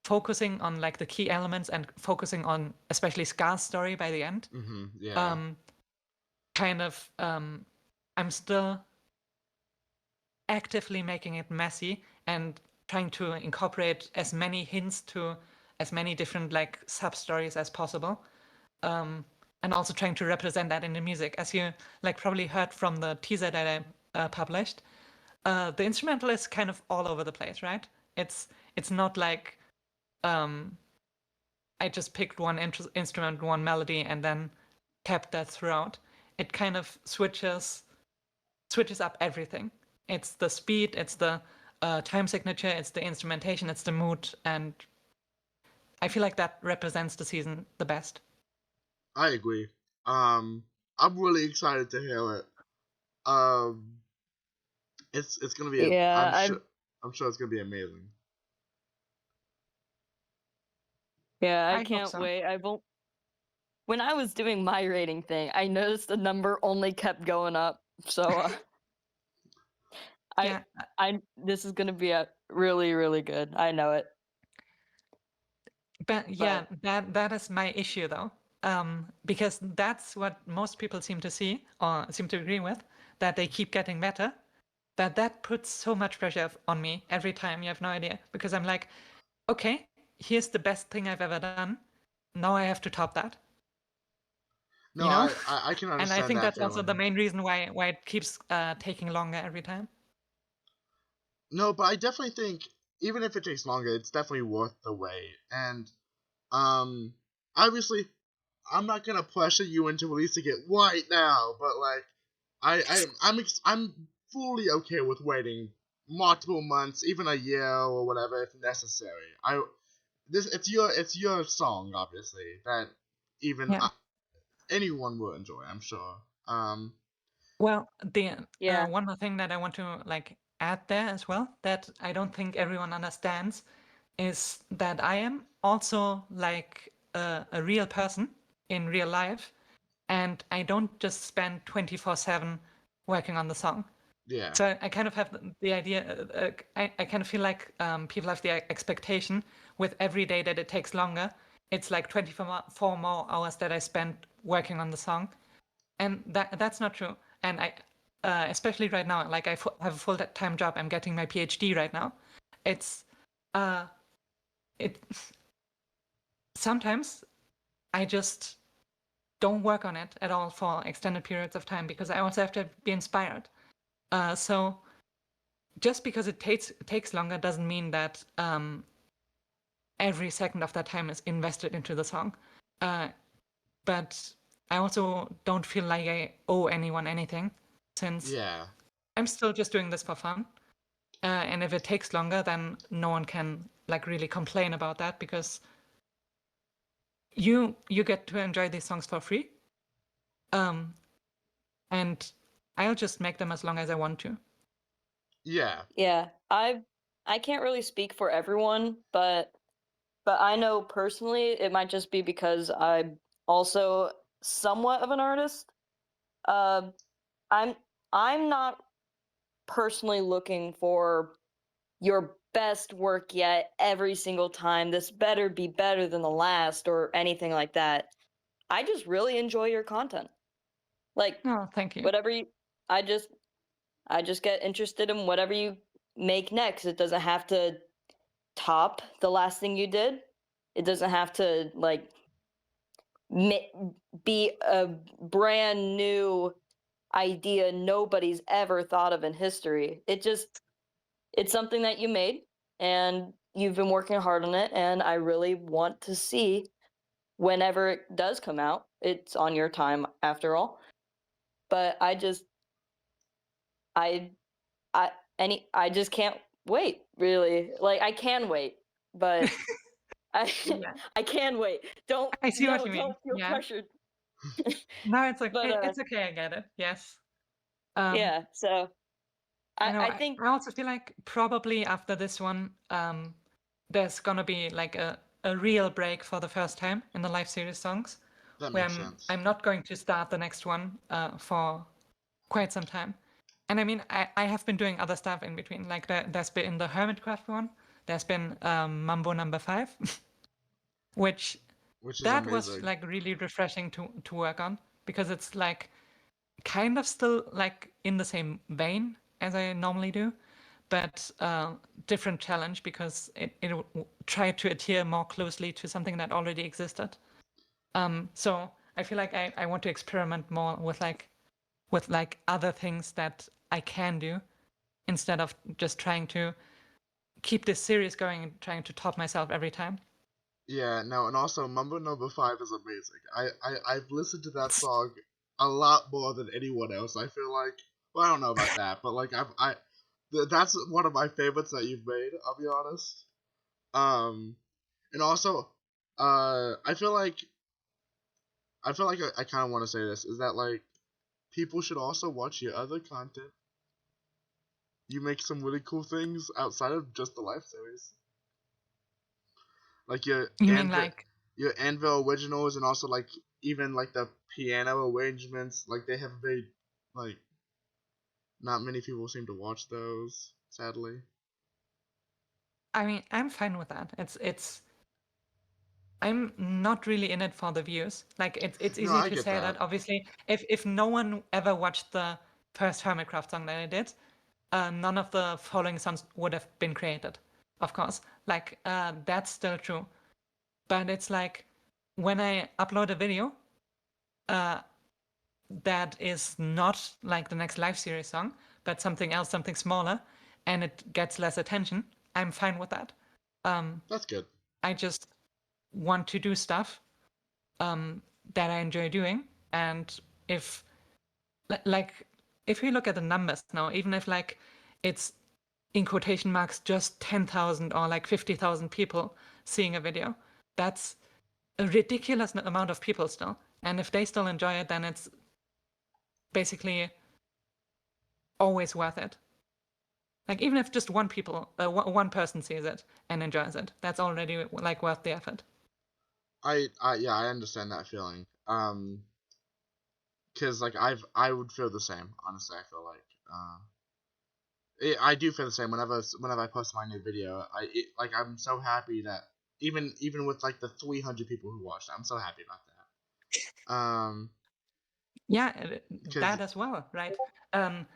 focusing on like the key elements and focusing on especially Scar's story by the end, Yeah. kind of I'm still actively making it messy and trying to incorporate as many hints to as many different like sub stories as possible, and also trying to represent that in the music. As you like probably heard from the teaser that I published, the instrumental is kind of all over the place, right? It's not like I just picked one instrument, one melody, and then kept that throughout. It kind of switches up everything. It's the speed, it's the time signature, it's the instrumentation, it's the mood, and I feel like that represents the season the best. I agree. I'm really excited to hear it. It's gonna be. Yeah, I'm sure it's gonna be amazing. I I hope can't so. wait. When I was doing my rating thing, I noticed the number only kept going up. So Yeah, this is gonna be a really, really good. I know it. but yeah, But that is my issue though, because that's what most people seem to see or seem to agree with, that they keep getting better. But that puts so much pressure on me every time. You have no idea, because I'm like, okay, here's the best thing I've ever done. Now I have to top that. No, You know. I can And I understand think that that's also the feeling. main reason why it keeps taking longer every time. No, but I definitely think even if it takes longer, it's definitely worth the wait. And um, obviously, I'm not gonna pressure you into releasing it right now, but like, I'm fully okay with waiting multiple months, even a year or whatever if necessary. It's your song, obviously, that even Yeah. anyone will enjoy. I'm sure. Well, the yeah, one more thing that I want to like add there as well, that I don't think everyone understands, is that I am also like a real person in real life, and I don't just spend 24/7 working on the song. Yeah. So I kind of have the idea. I kind of feel like people have the expectation with every day that it takes longer. It's like 24 more hours that I spend working on the song, and that's not true. And especially right now, like I have a full-time job. I'm getting my PhD right now. It's uh, it sometimes I just don't work on it at all for extended periods of time because I also have to be inspired. So just because it takes longer doesn't mean that every second of that time is invested into the song. But I also don't feel like I owe anyone anything, since Yeah. I'm still just doing this for fun. And if it takes longer, then no one can like really complain about that, because you get to enjoy these songs for free. Um, and I'll just make them as long as I want to. Yeah. yeah. I can't really speak for everyone, but I know personally it might just be because I'm also somewhat of an artist. Uh, I'm I'm not personally looking for your best work yet every single time. This better be better than the last or anything like that. I just really enjoy your content. Like Oh, thank you. whatever you I just get interested in whatever you make next. It doesn't have to top the last thing you did. It doesn't have to like be a brand new idea nobody's ever thought of in history. It's something that you made and you've been working hard on it, and I really want to see whenever it does come out. It's on your time after all. But I just I I just can't wait, really. Like, I can wait, but I Yeah, I can wait. I see what you mean. Don't feel Yeah. pressured. No, it's like But it's okay. I get it. Yes. Um, yeah, so I know. I I, think I also feel like probably after this one, there's gonna be like a real break for the first time in the live series songs, That where makes sense. I'm not going to start the next one for quite some time. And I mean, I have been doing other stuff in between. Like there's been the Hermitcraft one. There's been Mambo number 5, which Which is that was amazing. like really refreshing to work on because it's like kind of still like in the same vein as I normally do, but different challenge because it tried to adhere more closely to something that already existed. So I feel like I want to experiment more with like other things that I can do instead of just trying to keep this series going and trying to top myself every time. Yeah, no, and also Mumbo Number 5 is amazing. I've listened to that song a lot more than anyone else. I feel like, well, I don't know about that, but like that's one of my favorites that you've made. I'll be honest. And also, I feel like I kind of want to say this is that like people should also watch your other content. You make some really cool things outside of just the live series, like You mean like your Anvil originals, and also like even like the piano arrangements. Like they have very like not many people seem to watch those, sadly. I mean I'm fine with that. It's I'm not really in it for the views. Like it's No, easy I to get say that. that. Obviously, if no one ever watched the first Hermitcraft song that I did, none of the following songs would have been created. Of course, like that's still true. But it's like when I upload a video uh, that is not like the next live series song, but something else, something smaller, and it gets less attention, I'm fine with that. That's good. I just want to do stuff that I enjoy doing. And if like if we look at the numbers now, even if like it's in quotation marks just 10,000 or like 50,000 people seeing a video, that's a ridiculous amount of people still. And if they still enjoy it, then it's basically always worth it. Like even if just one person sees it and enjoys it, that's already like worth the effort. Yeah, I understand that feeling. Cause like I would feel the same. Honestly, I feel like I do feel the same whenever I post my new video. Like I'm so happy that even with like the 300 people who watched, I'm so happy about that. Yeah, Cause that as well, right? Um,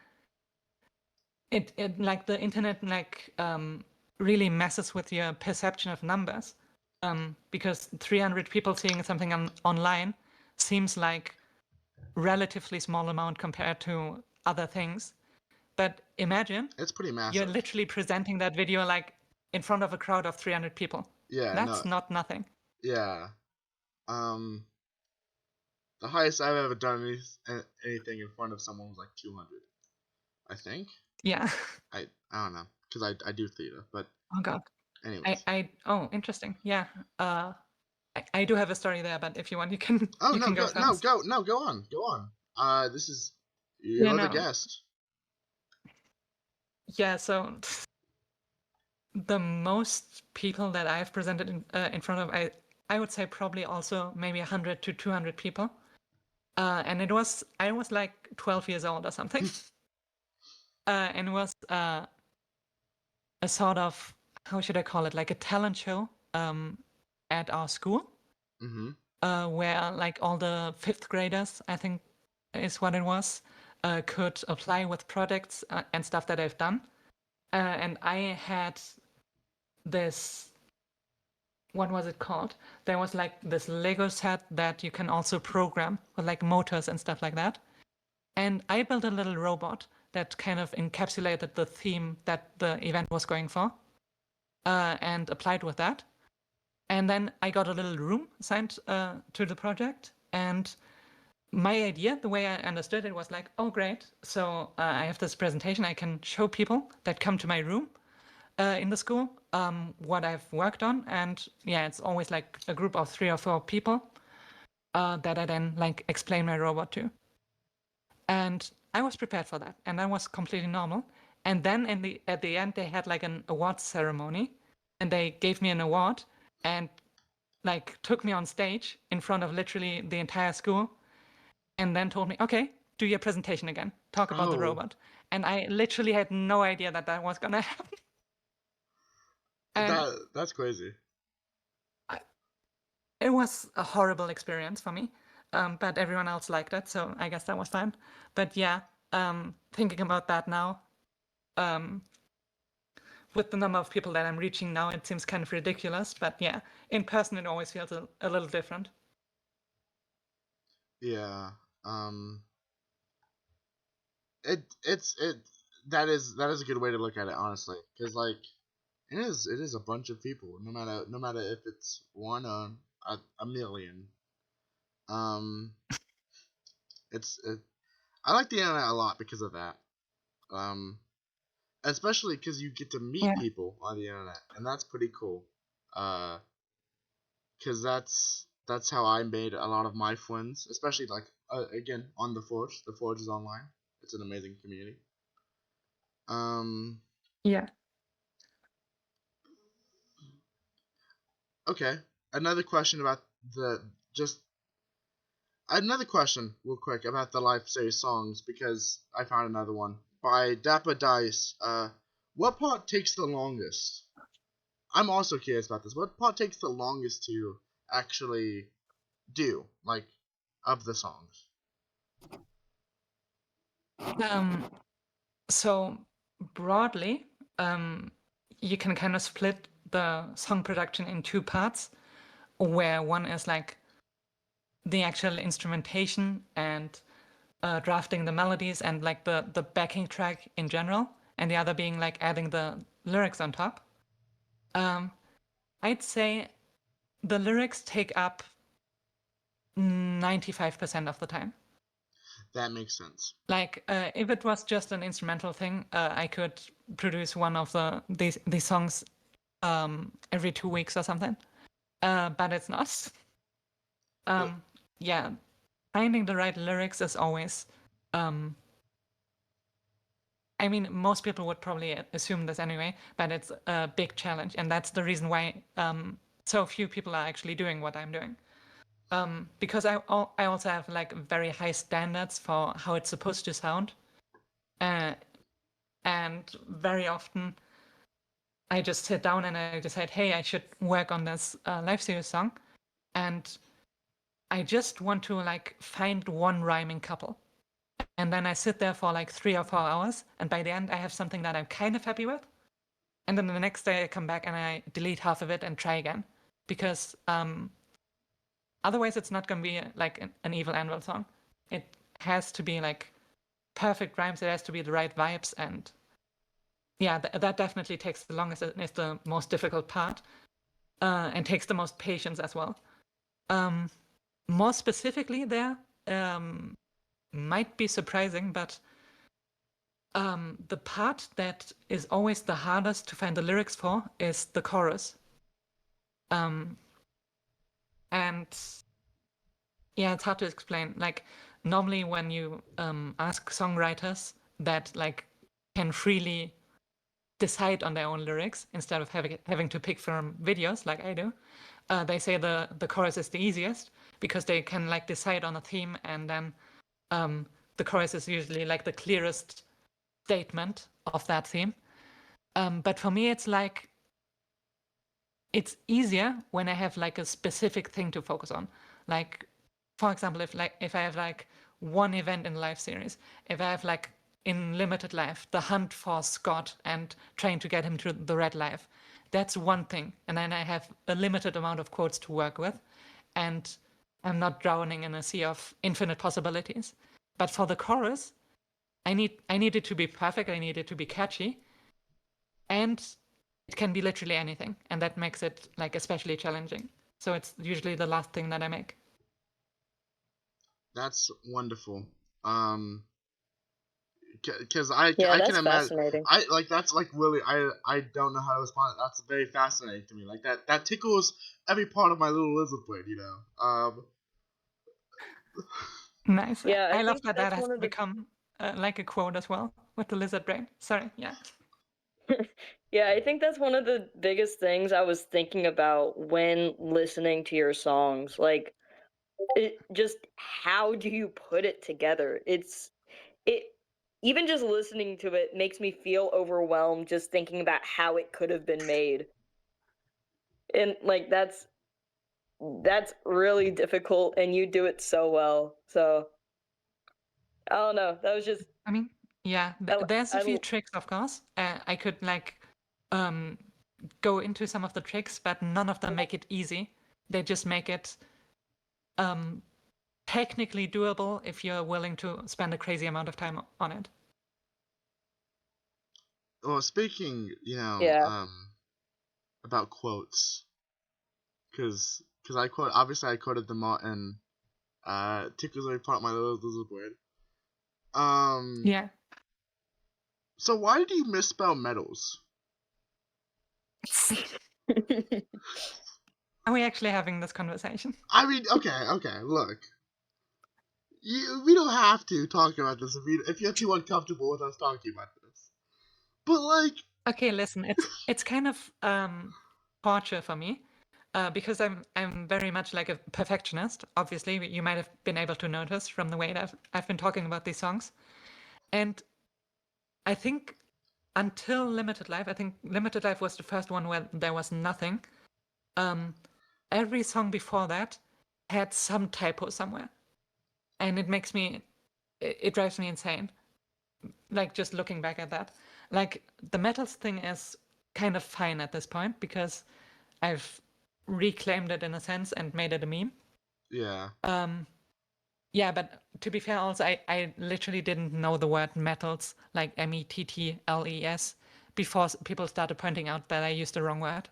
it like the internet like really messes with your perception of numbers, because 300 people seeing something online seems like relatively small amount compared to other things. But imagine it's pretty you're massive. literally presenting that video like in front of a crowd of 300 people. Yeah, no, That's not nothing. yeah. The highest I've ever done anything in front of someone was like 200. I think. Yeah. I don't know because I do theater, but Oh god. anyways. Oh, interesting. Yeah. I do have a story there, but if you want, you can Oh you no, can go first. go on, go on. This is Yeah, you're the no. guest. Yeah, so the most people that I've presented in front of, I would say probably also maybe 100 to 200 people. And I was like 12 years old or something. And it was a sort of, how should I call it, like a talent show at our school, Mm-hmm. where like all the fifth graders, I think is what it was, could apply with projects and stuff that I've done. And I had this, what was it called? There was like this Lego set that you can also program with like motors and stuff like that. And I built a little robot that kind of encapsulated the theme that the event was going for, and applied with that. And then I got a little room assigned to the project. And my idea, the way I understood it, was like, oh, great. So I have this presentation I can show people that come to my room. in the school, what I've worked on, and yeah, it's always like a group of 3 or 4 people that I then like explain my robot to. And I was prepared for that, and that was completely normal. And then at the end, they had like an awards ceremony, and they gave me an award, and like took me on stage in front of literally the entire school, and then told me, "Okay, do your presentation again. Talk about the Oh, robot." And I literally had no idea that that was gonna happen. And that's crazy. it was a horrible experience for me, but everyone else liked it, so I guess that was fine. But yeah, thinking about that now, with the number of people that I'm reaching now, it seems kind of ridiculous. But yeah, in person, it always feels a little different. Yeah. Um. It that is a good way to look at it, honestly, because like it is a bunch of people, no matter if it's one or a million. Um. It. I like the internet a lot because of that. Um. Especially because you get to meet Yeah, people on the internet, and that's pretty cool. Uh. Because that's how I made a lot of my friends, especially like again on the Forge. The Forge is online. It's an amazing community. Um. yeah. Okay. Another question about the just another question real quick about the live series songs because I found another one by Dapper Dice. What part takes the longest? I'm also curious about this. What part takes the longest to actually do, like, of the songs? Um, so broadly, you can kind of split the song production in 2 parts, where one is like the actual instrumentation and drafting the melodies and like the backing track in general, and the other being like adding the lyrics on top. Um, I'd say the lyrics take up 95% of the time. That makes sense. Like if it was just an instrumental thing, I could produce one of these songs every 2 weeks or something. But it's not. But Yeah, finding the right lyrics is always. I mean, most people would probably assume this anyway, but it's a big challenge, and that's the reason why so few people are actually doing what I'm doing. Because I also have like very high standards for how it's supposed to sound, uh, and very often I just sit down and I decide, hey, I should work on this live series song, and I just want to like find one rhyming couple, and then I sit there for like 3 or 4 hours, and by the end I have something that I'm kind of happy with, and then the next day I come back and I delete half of it and try again, because otherwise it's not going to be like an Evil Anvil song. It has to be like perfect rhymes. It has to be the right vibes, and yeah, that definitely takes the longest and is the most difficult part, and takes the most patience as well. More specifically, there might be surprising, but the part that is always the hardest to find the lyrics for is the chorus. And yeah, it's hard to explain. Like normally when you ask songwriters that like can freely decide on their own lyrics instead of having to pick from videos like I do, they say the chorus is the easiest because they can like decide on a theme, and then the chorus is usually like the clearest statement of that theme. But for me, it's like it's easier when I have like a specific thing to focus on. Like, for example, if I have like one event in the live series, if I have like in limited life the hunt for Scott and trying to get him to the red life, that's one thing, and then I have a limited amount of quotes to work with, and I'm not drowning in a sea of infinite possibilities. But for the chorus, I need it to be perfect. I need it to be catchy, and it can be literally anything, and that makes it like especially challenging. So it's usually the last thing that I make. that's wonderful. Um, because I Yeah, can that's imagine. fascinating. That's like really I don't know how to respond. That's very fascinating to me. Like that tickles every part of my little lizard brain. Nice. Yeah, I I love think that that's has one of the become like a quote as well with the lizard brain. Sorry, yeah. Yeah, I think that's one of the biggest things I was thinking about when listening to your songs. Like, just how do you put it together? It even just listening to it makes me feel overwhelmed just thinking about how it could have been made. And like that's really difficult and you do it so well. So, I don't know. That was just I mean, yeah, I, there's a I few tricks, of course. I could like um, go into some of the tricks, but none of them make it easy. They just make it um, technically doable if you're willing to spend a crazy amount of time on it. Well, speaking, yeah. about quotes, because I quoted them all in tickles every part of my little lizard brain. Yeah. So why do you misspell metals? Are we actually having this conversation? I mean, okay, look. We don't have to talk about this if you're too uncomfortable with us talking about this. But like, Okay, listen, it's kind of torture for me because I'm very much like a perfectionist. Obviously, you might have been able to notice from the way that I've been talking about these songs, and I think until Limited Life, I think Limited Life was the first one where there was nothing. Um, every song before that had some typo somewhere, and it drives me insane. Like just looking back at that, like the metals thing is kind of fine at this point because I've reclaimed it in a sense and made it a meme. yeah, Yeah, but to be fair, also I literally didn't know the word metals like METTLES before people started pointing out that I used the wrong word.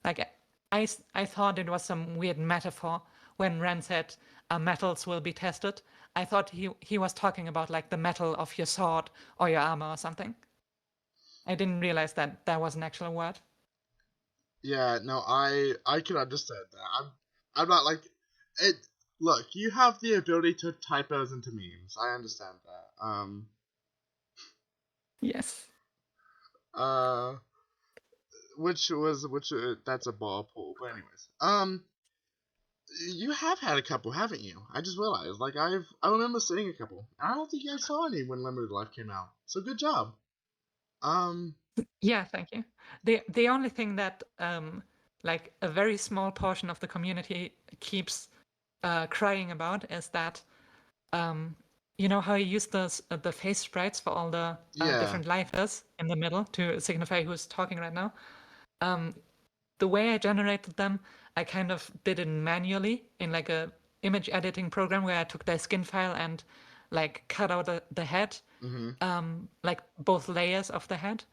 Like I thought it was some weird metaphor when Ren said metals will be tested. I thought he was talking about like the metal of your sword or your armor or something. I didn't realize that that was an actual word. yeah. No, I can understand that. I'm not like it. Look, you have the ability to type those into memes. I understand that. Yes. Uh, which that's a ball pool. But anyways, you have had a couple, haven't you? I just realized. Like I remember seeing a couple. I don't think I saw any when Limited Life came out. So good job. Um, Yeah, thank you. The only thing that like a very small portion of the community keeps crying about is that you know how you use the face sprites for all the yeah. different lifers in the middle to signify who's talking right now. The way I generated them, I kind of did it manually in like a image editing program where I took their skin file and like cut out the head, Mhm. like both layers of the head.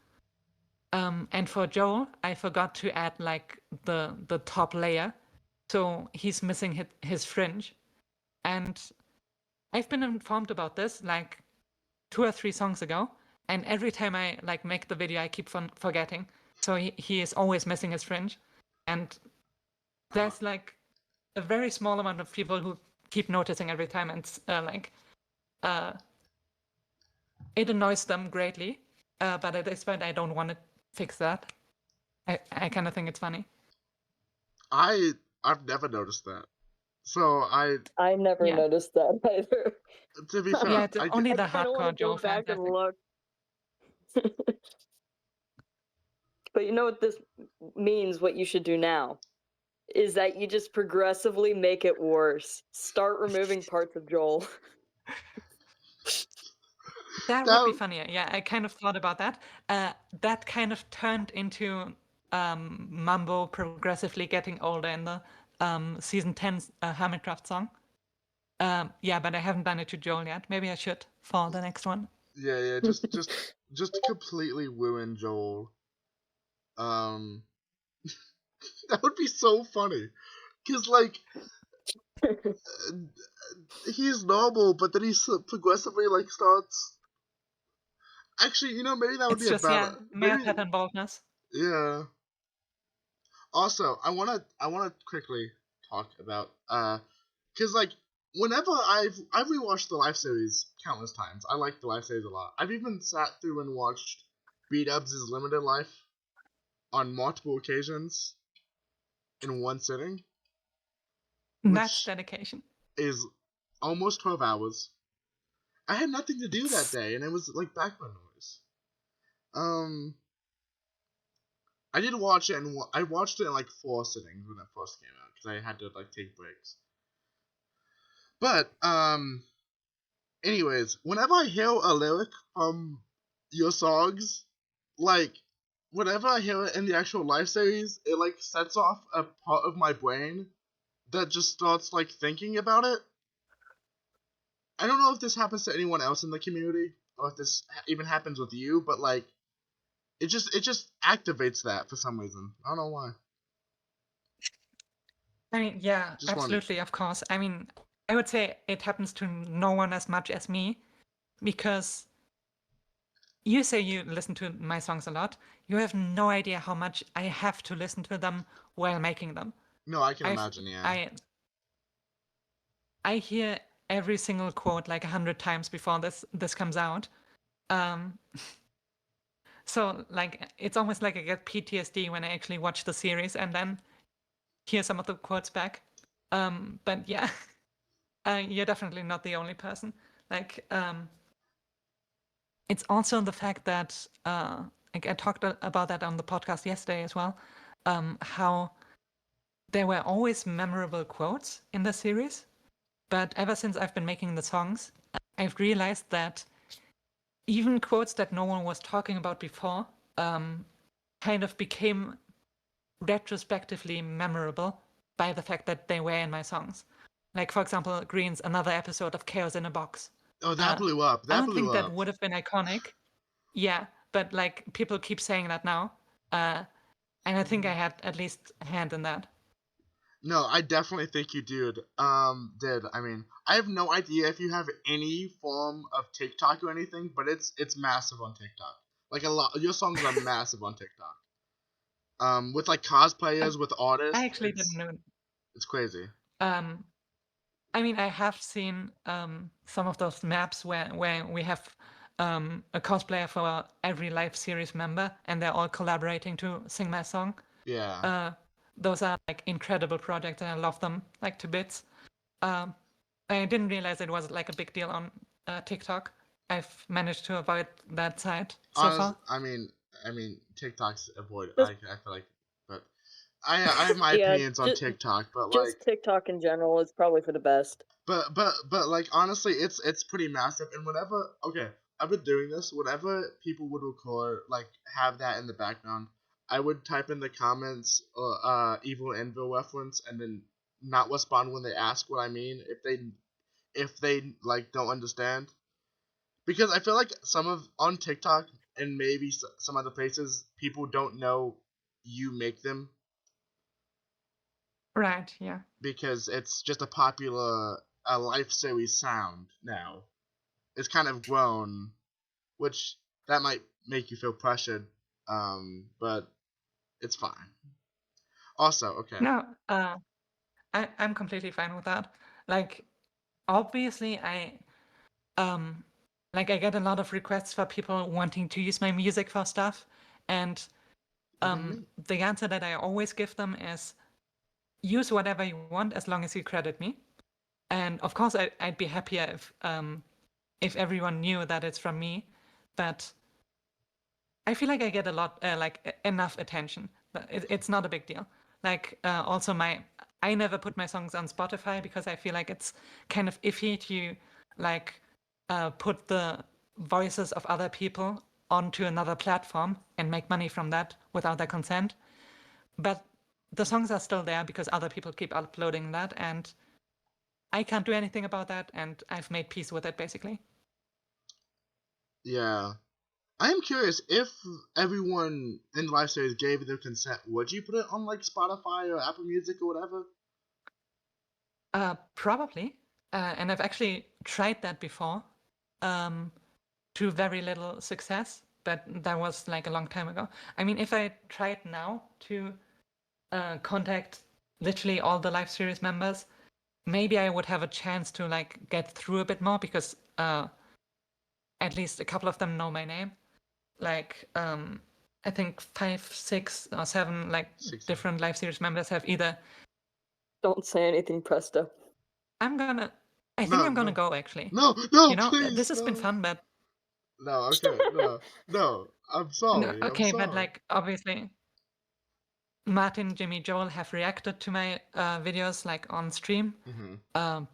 And for Joel, I forgot to add like the top layer, so he's missing his fringe. And I've been informed about this like 2 or 3 songs ago, and every time I like make the video, I keep forgetting. So he is always missing his fringe, and there's like a very small amount of people who keep noticing every time, and uh, it annoys them greatly. But at this point, I don't want to fix that. I kind of think it's funny. I've never noticed that. So I never Yeah. noticed that either. to be fair, Yeah, it's only I the kind of want to hardcore go Joel fans, back I and think. look. But you know what this means, what you should do now is that you just progressively make it worse. Start removing parts of Joel. That would be that funnier. Yeah, I kind of thought about that. That kind of turned into Mambo progressively getting older in the season 10 Hermitcraft song. Yeah, but I haven't done it to Joel yet. Maybe I should for the next one. yeah, just to completely ruin Joel. Um, that would be so funny. Cause like uh, he's normal, but then he progressively like starts Actually, maybe that would It's be a just better. math Maybe, and boldness. yeah. Also, I wanna quickly talk about cause like whenever I've rewatched the Life series countless times. I like the Life series a lot. I've even sat through and watched B-Dubs' Limited Life on multiple occasions in one sitting, That's which dedication. is almost 12 hours. I had nothing to do that day, and it was like background noise. Um, I did watch it, and I watched it in like 4 sittings when it first came out because I had to like take breaks. But anyways, whenever I hear a lyric from your songs, like whenever I hear it in the actual live series, it like sets off a part of my brain that just starts like thinking about it. I don't know if this happens to anyone else in the community or if this even happens with you, but like it just activates that for some reason. I don't know why. I mean, yeah, Just one. absolutely, of course. I mean, I would say it happens to no one as much as me because you say you listen to my songs a lot. You have no idea how much I have to listen to them while making them. No, I can I've imagine. Yeah. I hear every single quote like 100 times before this comes out. Um, so like it's almost like I get PTSD when I actually watch the series and then hear some of the quotes back. But yeah, you're definitely not the only person. Like, it's also the fact that like I talked about that on the podcast yesterday as well. How there were always memorable quotes in the series, but ever since I've been making the songs, I've realized that even quotes that no one was talking about before kind of became retrospectively memorable by the fact that they were in my songs. Like, for example, Green's Another Episode of Chaos in a Box. Oh, that Uh, blew up. I That don't blew think that up. would have been iconic. Yeah, but like people keep saying that now. And I think I had at least a hand in that. No, I definitely think you did. I mean, I have no idea if you have any form of TikTok or anything, but it's massive on TikTok. Like a lot, your songs are massive on TikTok. With like I, cosplayers, with I artists, actually didn't know. it's crazy. Um, I mean, I have seen some of those maps where we have a cosplayer for every live series member, and they're all collaborating to sing my song. Yeah. Uh, those are like incredible projects, and I love them like to bits. Um, I didn't realize it was like a big deal on TikTok. I've managed to avoid that site so Honest, far. I mean, TikTok's avoid. Just I feel like, but I have my yeah, opinions on TikTok, but like, just TikTok in general is probably for the best. but like honestly, it's pretty massive. And whenever I've been doing this. Whenever people would record, like have that in the background, I would type in the comments, Evil Anvil reference, and then not respond when they ask what I mean if they like don't understand. Because I feel like some of on TikTok and maybe some other places, people don't know you make them Right, yeah. because it's just a popular life series sound now. It's kind of grown, which that might make you feel pressured, but it's fine. Also, okay. No, I'm completely fine with that. Like, obviously, um, like I get a lot of requests for people wanting to use my music for stuff, and Even me. the answer that I always give them is use whatever you want as long as you credit me. And of course, I'd be happier if everyone knew that it's from me, but I feel like I get a lot, enough attention. But it's not a big deal. Like, also I never put my songs on Spotify because I feel like it's kind of iffy to, like, put the voices of other people onto another platform and make money from that without their consent. But the songs are still there because other people keep uploading that, and I can't do anything about that, and I've made peace with it basically. Yeah. I am curious if everyone in the live series gave their consent, would you put it on like Spotify or Apple Music or whatever? Probably. And I've actually tried that before. Um, to very little success, but that was like a long time ago. I mean, if I tried now to contact literally all the live series members, maybe I would have a chance to like get through a bit more because at least a couple of them know my name. Like I think 5, 6, or 7 like 6. different live series members have either. Don't say anything, Presto. I think No, I'm gonna no. go actually. No, You know, please, this has no. been fun, but No, okay, no. I'm no, sorry. I'm okay, but sorry. like obviously Martin, Jimmy, Joel have reacted to my videos like on stream.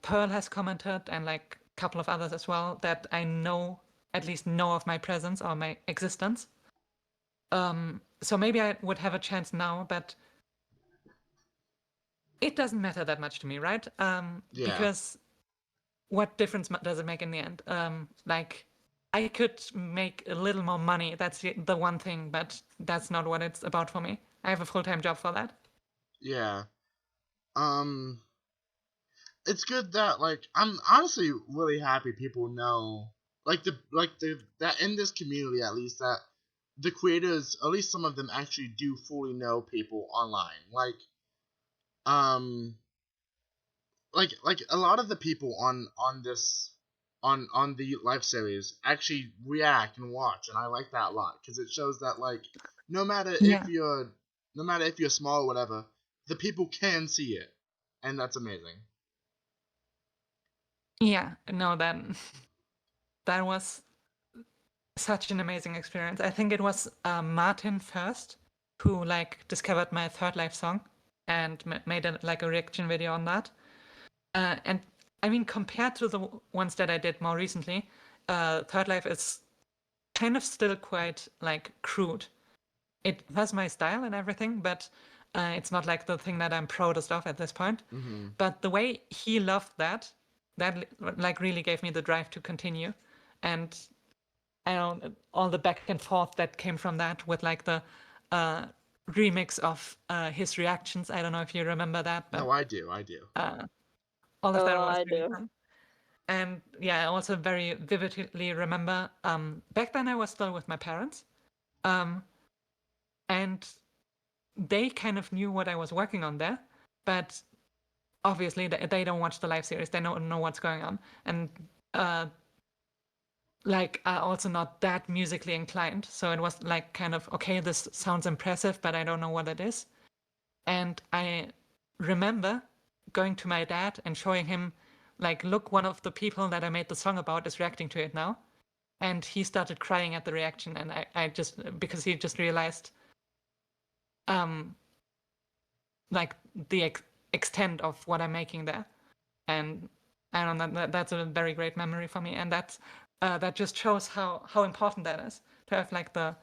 Pearl has commented, and like a couple of others as well that I know, at least know of my presence or my existence. So maybe I would have a chance now, but it doesn't matter that much to me, right? Yeah. Because what difference does it make in the end? Like I could make a little more money. That's the one thing, but that's not what it's about for me. I have a full-time job for that. Yeah. It's good that like I'm honestly really happy people know that in this community at least that the creators, at least some of them, actually do fully know people online. Um like a lot of the people on this on the live series actually react and watch, and I like that a lot because it shows that like no matter Yeah. if you're small or whatever, the people can see it, and that's amazing. Yeah, no, that was such an amazing experience. I think it was Martin first who like discovered my Third Life song and made like a reaction video on that. And I mean, compared to the ones that I did more recently, Third Life is kind of still quite like crude. It has my style and everything, but it's not like the thing that I'm proudest of at this point. But the way he loved that like really gave me the drive to continue. And I don't know, all the back and forth that came from that with like the remix of his reactions. I don't know if you remember that, but No, I do. all of that Oh, was I really do. fun. And yeah, I also very vividly remember back then I was still with my parents. And they kind of knew what I was working on there, but obviously they don't watch the live series. They don't know what's going on. And like are also not that musically inclined. So it was like kind of, okay, this sounds impressive, but I don't know what it is. And I remember going to my dad and showing him, like, look, one of the people that I made the song about is reacting to it now. And he started crying at the reaction. And I just, because he just realized, like the extent of what I'm making there. And I don't know, that's a very great memory for me. And that just shows how important that is to have like the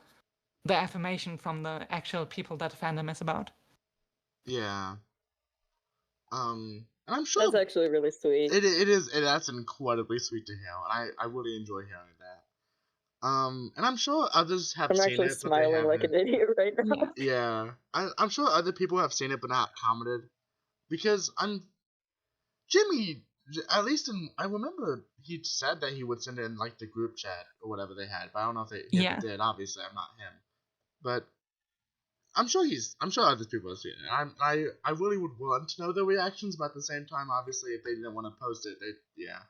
affirmation from the actual people that the fandom is about. Yeah. And I'm sure That's actually really sweet. it is. That's incredibly sweet to hear, and I really enjoy hearing that. And I'm sure others have I'm seen actually it, but they smiling like haven't. an idiot right now. Yeah, I'm sure other people have seen it but not commented, because Jimmy. At least I remember he said that he would send it in like the group chat or whatever they had, but I don't know if he ever Yeah. did. Obviously, I'm not him, but I'm sure other people have seen it. I really would want to know their reactions, but at the same time, obviously, if they didn't want to post it, yeah.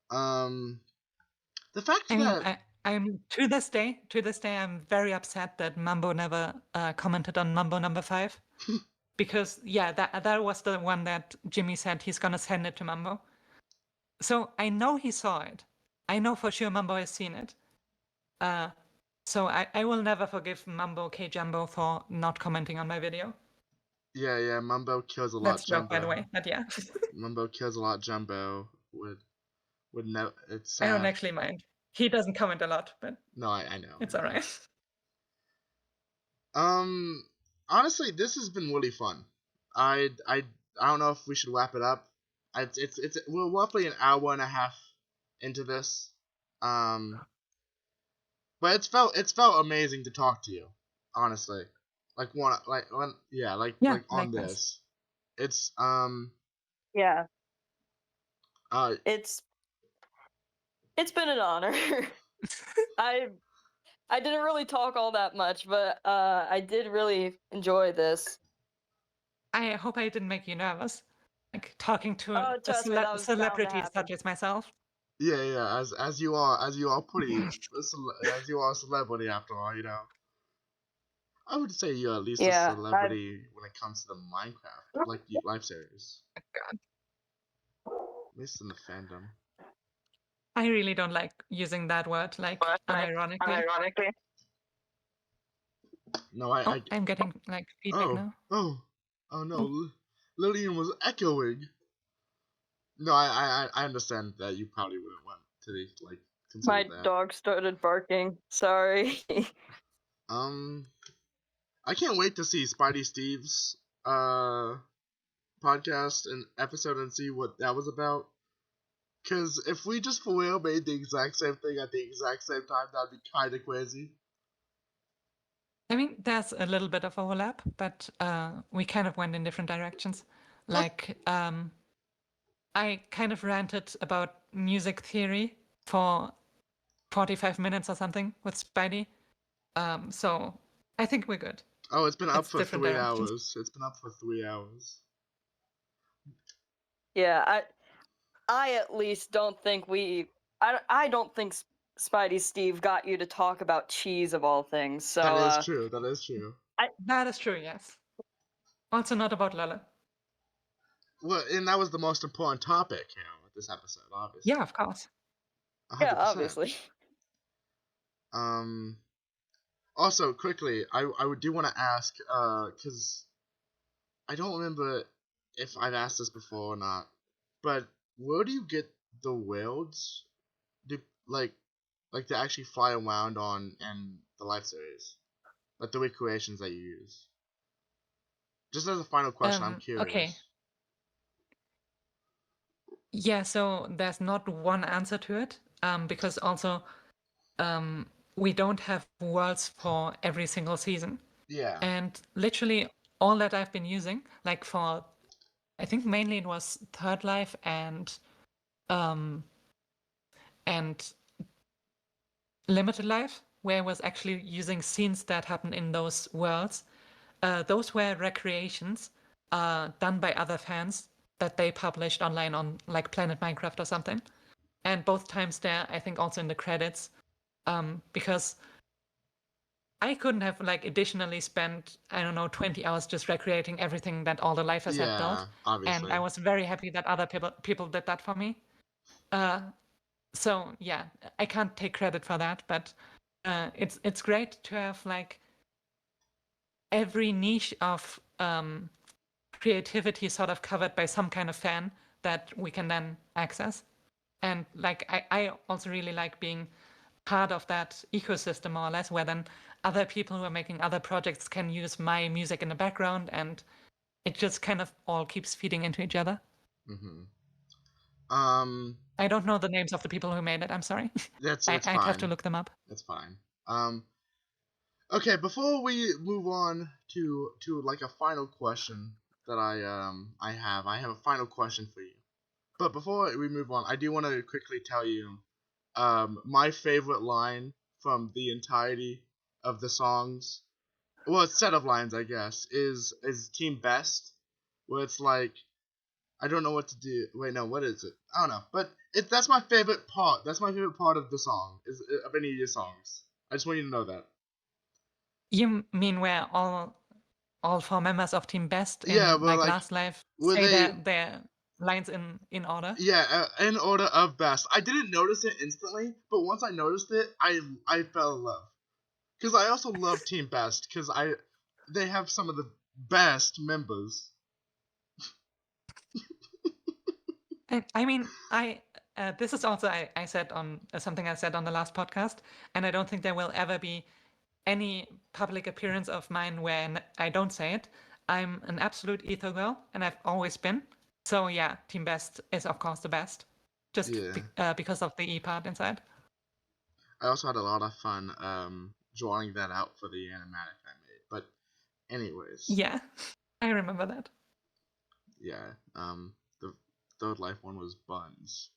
The fact I mean, that I'm to this day, I'm very upset that Mambo never commented on Mambo number 5, because yeah, that was the one that Jimmy said he's gonna send it to Mambo. So I know he saw it. I know for sure Mambo has seen it. So I will never forgive Mambo K Jumbo for not commenting on my video. yeah, Mumbo kills a lot. That's joke, Jumbo, by the way, but yeah. Mumbo kills a lot. Jumbo would no. It's sad. I don't actually mind. He doesn't comment a lot, but No, I know. it's alright. Honestly, this has been really fun. I don't know if we should wrap it up. We're roughly an hour and a half into this. But it's felt amazing to talk to you. Honestly, like on likewise. this. It's Yeah, uh it's been an honor. I didn't really talk all that much, but I did really enjoy this. I hope I didn't make you nervous. Like talking to Oh, a trust me, that was bound to celebrity happen. such as myself. Yeah. As you are pretty, as you are a celebrity after all, you know. I would say you're at least a Yeah, celebrity when it comes to the Minecraft, like the live series, God. at least in the fandom. I really don't like using that word, like unironically. unironically. No, Oh, I'm getting like feedback now. oh no, Lillian was echoing. No, I understand that you probably wouldn't want to like consider My that. dog started barking. Sorry. I can't wait to see Spidey Steve's podcast and episode and see what that was about. Cause if we just for real made the exact same thing at the exact same time, that'd be kind of crazy. I mean, there's a little bit of overlap, but we kind of went in different directions. Like, I kind of ranted about music theory for 45 minutes or something with Spidey. So I think we're good. Oh, it's been up It's for different 3 directions. hours. It's been up for 3 hours. Yeah, I at least don't think I don't think Spidey Steve got you to talk about cheese of all things. So That is true. That is true. That is true, yes. Also not about Lala. Well, and that was the most important topic, you know, this episode, obviously. Yeah, of course. 100%. yeah, obviously. Also, quickly, I do want to ask, because I don't remember if I've asked this before or not, but where do you get the worlds? Do like to actually fly around on in the live series, like the recreations that you use? Just as a final question, I'm curious. Okay. Yeah, so there's not one answer to it, because also we don't have worlds for every single season. Yeah. And literally all that I've been using, like for, I think mainly it was Third Life and Limited Life, where I was actually using scenes that happen in those worlds. Those were recreations done by other fans that they published online on like Planet Minecraft or something. And both times there, I think also in the credits, because I couldn't have like additionally spent, I don't know, 20 hours just recreating everything that all the lifers had built. Obviously. And I was very happy that other people did that for me. So yeah, I can't take credit for that, but it's great to have like every niche of creativity sort of covered by some kind of fan that we can then access. And like I also really like being part of that ecosystem more or less, where then other people who are making other projects can use my music in the background, and it just kind of all keeps feeding into each other. I don't know the names of the people who made it. I'm sorry. It's I'd fine. have to look them up. It's fine. Okay, before we move on to like a final question that I have a final question for you. But before we move on, I do want to quickly tell you my favorite line from the entirety of the songs. Well, a set of lines, I guess, is Team Best, where it's like, I don't know what to do. Wait, no, what is it? I don't know. But that's my favorite part. That's my favorite part of the song, is of any of your songs. I just want you to know that. You mean where all four members of Team Best in Yeah, well, like, Last Life were say they- their lines in order? Yeah, in order of best. I didn't notice it instantly, but once I noticed it, I fell in love. Because I also love Team Best, because they have some of the best members. I mean, this is also I said on something I said on the last podcast, and I don't think there will ever be any public appearance of mine where I don't say it. I'm an absolute etho girl, and I've always been. So yeah, Team Best is of course the best, just because of the E part inside. I also had a lot of fun drawing that out for the animatic I made. But anyways. Yeah, I remember that. Yeah, the Third Life one was buns.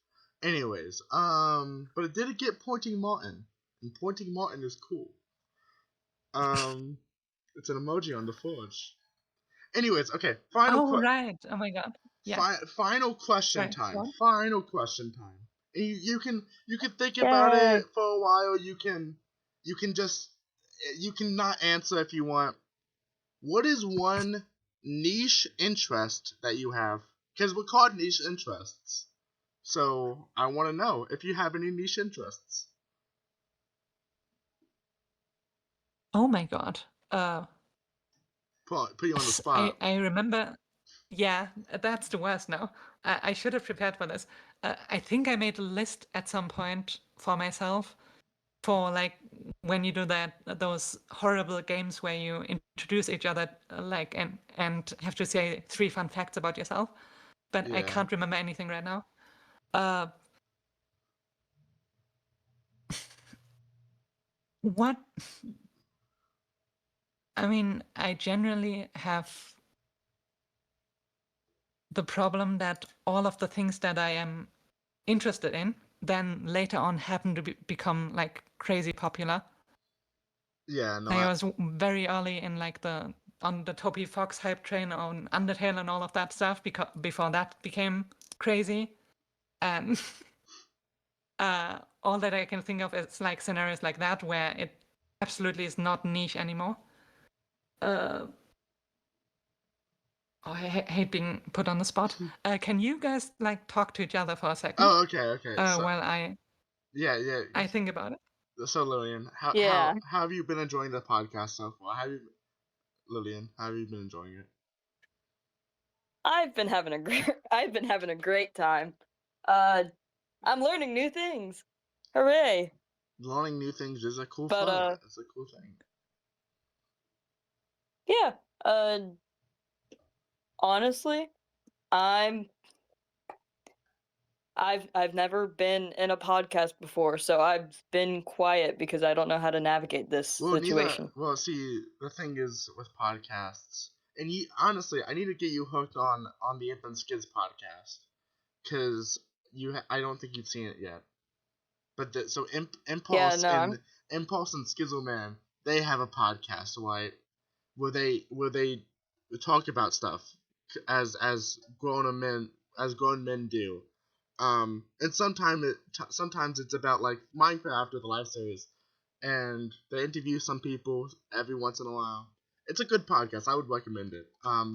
Anyways, but it did get Pointing Martin. And pointing Martin is cool. It's an emoji on the Forge. Anyways, okay. Right. Oh my god. Yeah. Final question Right. time. What? Final question time. And you can think about Yay. it for a while. You can not answer if you want. What is one niche interest that you have? Because we're called niche interests. So I want to know if you have any niche interests. Oh my god. Put you on the spot. I remember. Yeah, that's the worst now. I should have prepared for this. I think I made a list at some point for myself for like when you do those horrible games where you introduce each other like and have to say 3 fun facts about yourself. But I Yeah. can't remember anything right now. What? I mean, I generally have the problem that all of the things that I am interested in then later on happen to become like crazy popular. Yeah, no. I was very early in like on the Toby Fox hype train on Undertale and all of that stuff because before that became crazy, and all that I can think of is like scenarios like that where it absolutely is not niche anymore. I hate being put on the spot. Can you guys like talk to each other for a second? Oh, okay. So, while I yeah. think about it. So Lillian, how have you been enjoying the podcast so far? Lillian, how have you been enjoying it? I've been having a great time. I'm learning new things. Hooray! Learning new things is a cool But, fun. It's a cool thing. Yeah. Honestly, I've never been in a podcast before, so I've been quiet because I don't know how to navigate this situation. See, the thing is with podcasts, and honestly, I need to get you hooked on the Infant Skids podcast, because I don't think you've seen it yet. But Impulse no, and Skizzleman, they have a podcast, right? Where they talk about stuff as grown men do. And sometimes it's about like Minecraft or the live series, and they interview some people every once in a while. It's a good podcast. I would recommend it.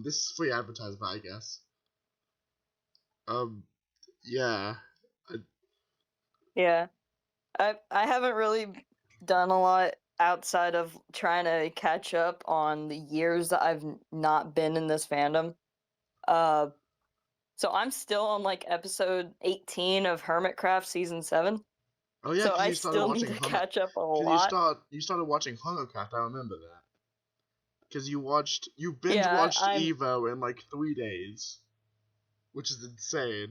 This is free advertisement, I guess. Yeah. Yeah. I haven't really done a lot outside of trying to catch up on the years that I've not been in this fandom. So I'm still on like episode 18 of Hermitcraft season 7. Oh yeah, So because I you started still need watching to catch up a lot. You started watching Hungercraft. I remember that. Because you binge Yeah, watched I'm Evo in like 3 days, which is insane.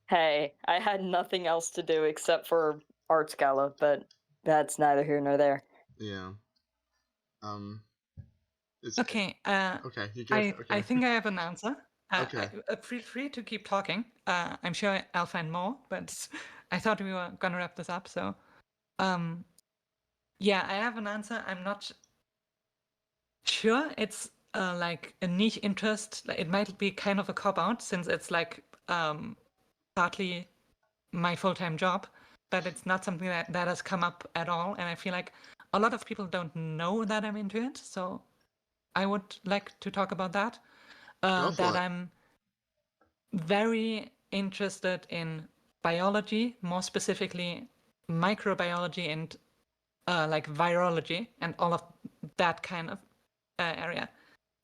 Hey, I had nothing else to do except for Arts Gala, but that's neither here nor there. Yeah. Okay. Okay, you good? I think I have an answer. Okay. Feel free to keep talking. I'm sure I'll find more, but I thought we were gonna wrap this up. So, yeah, I have an answer. I'm not sure it's like a niche interest. It might be kind of a cop out since it's like partly my full-time job, but it's not something that has come up at all. And I feel like a lot of people don't know that I'm into it. So I would like to talk about that. Go for it. I'm very interested in biology, more specifically microbiology and like virology and all of that kind of area.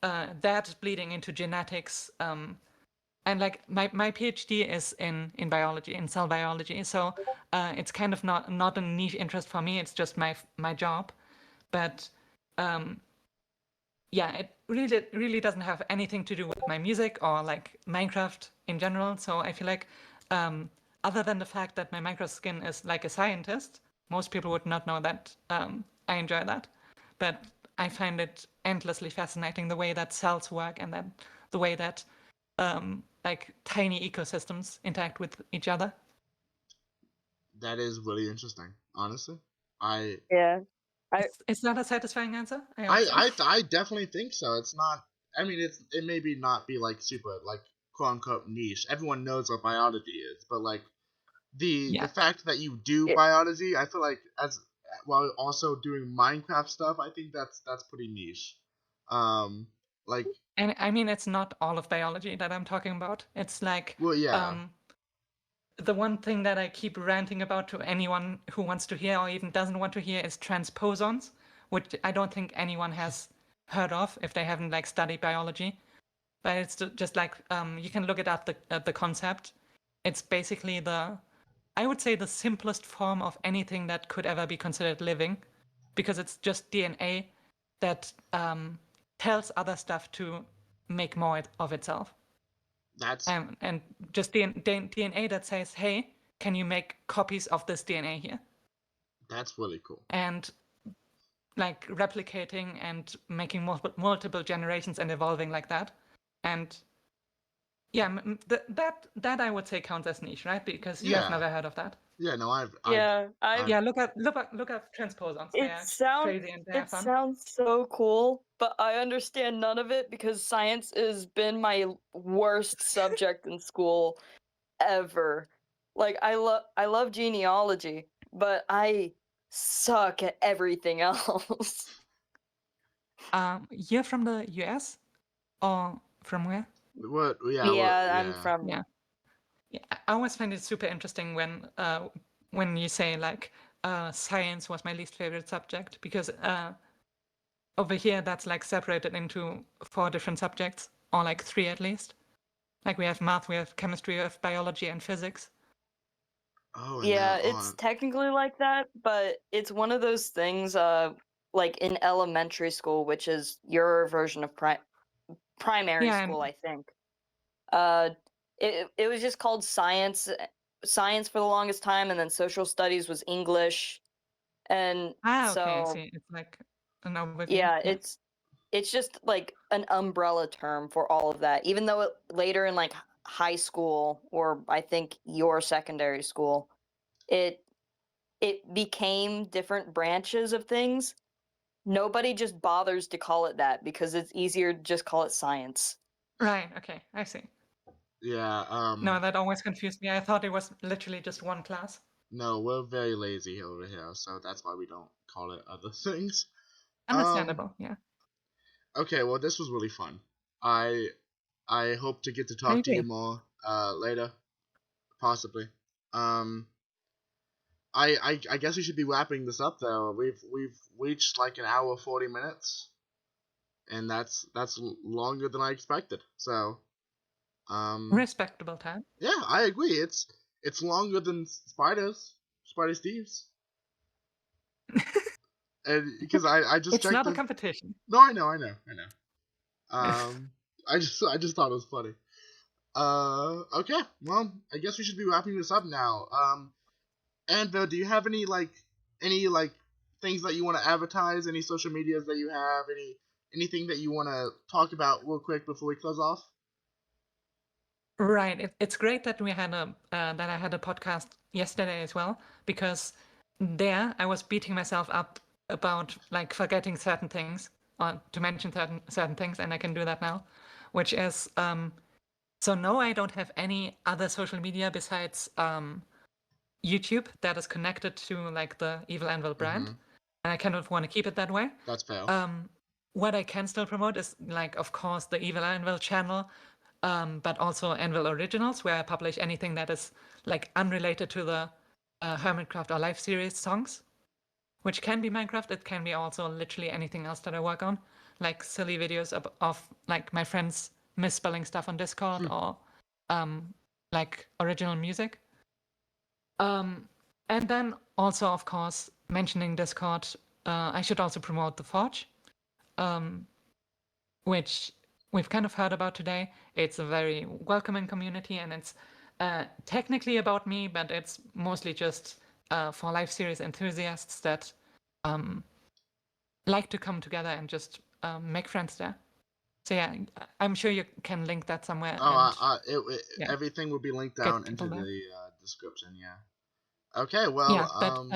That bleeding into genetics. And like my PhD is in biology, in cell biology. So it's kind of not a niche interest for me. It's just my job. But yeah, it really doesn't have anything to do with my music or like Minecraft in general. So I feel like other than the fact that my Minecraft skin is like a scientist, most people would not know that I enjoy that. But I find it endlessly fascinating the way that cells work and that the way that like tiny ecosystems interact with each other. That is really interesting. honestly. I Yeah. Is that a satisfying answer? I hope so. I definitely think so. It's not. I mean, it maybe not be like super like quote unquote niche. Everyone knows what biology is, but like the Yeah. fact that you do It- biology, I feel like as while also doing Minecraft stuff, I think that's pretty niche. Like And I mean, it's not all of biology that I'm talking about. It's like well, yeah, the one thing that I keep ranting about to anyone who wants to hear or even doesn't want to hear is transposons, which I don't think anyone has heard of if they haven't like studied biology. But it's just like you can look it up the concept. It's basically I would say the simplest form of anything that could ever be considered living, because it's just DNA that tells other stuff to make more of itself. that's And just DNA that says, hey, can you make copies of this DNA here? that's really cool. And like replicating and making multiple generations and evolving like that. And yeah, that I would say counts as niche, right? Because you have Yeah, never heard of that. yeah. No, I've yeah, Yeah, look up transposons. They it are sounds crazy and they are it fun. sounds so cool, but I understand none of it because science has been my worst subject in school ever. Like I love genealogy, but I suck at everything else. You're from the US or from where? what yeah Yeah, I'm yeah from Yeah. Yeah, I always find it super interesting when you say like science was my least favorite subject, because over here that's like separated into 4 different subjects, or like 3 at least. Like we have math, we have chemistry, we have biology and physics. oh and Yeah, that it's technically like that, but it's one of those things like in elementary school, which is your version of primary Yeah, school, and I think. Uh it was just called science for the longest time, and then social studies was English. And okay, I so see. It's like an overview. yeah, Yeah. it's just like an umbrella term for all of that. Even though later in like high school, or I think your secondary school, it it became different branches of things. Nobody just bothers to call it that because it's easier to just call it science. Right, okay, I see. yeah No, that always confused me. I thought it was literally just one class. no, we're very lazy over here, so that's why we don't call it other things. Um, Understandable, yeah. okay, well, this was really fun. I I hope to get to I talk to you agree. more later, possibly. Um, I guess we should be wrapping this up though. We've reached like an hour 40 minutes, and that's longer than I expected. So Respectable time. yeah, I agree. It's longer than Spider Steve's, and because I just It's checked not a the. competition. No, I know. I just thought it was funny. Okay. Well, I guess we should be wrapping this up now. Anvil, do you have any like things that you want to advertise? Any social medias that you have? Anything that you want to talk about real quick before we close off? Right. It's great that that I had a podcast yesterday as well, because there I was beating myself up about like forgetting certain things, or to mention certain things, and I can do that now, which is so no, I don't have any other social media besides YouTube that is connected to like the Evil Anvil brand, Mm-hmm. and I kind of want to keep it that way. That's fair. What I can still promote is like, of course, the Evil Anvil channel, but also Anvil Originals, where I publish anything that is like unrelated to the Hermitcraft or Life series songs, which can be Minecraft. It can be also literally anything else that I work on, like silly videos of like my friends misspelling stuff on Discord, or like original music. And then also, of course, mentioning Discord, I should also promote the Forge, which we've kind of heard about today. It's a very welcoming community, and it's technically about me, but it's mostly just for live series enthusiasts that like to come together and just make friends there. So yeah, I'm sure you can link that somewhere, and yeah, everything will be linked get down into people there. the description. Yeah. Okay. Yeah, Well.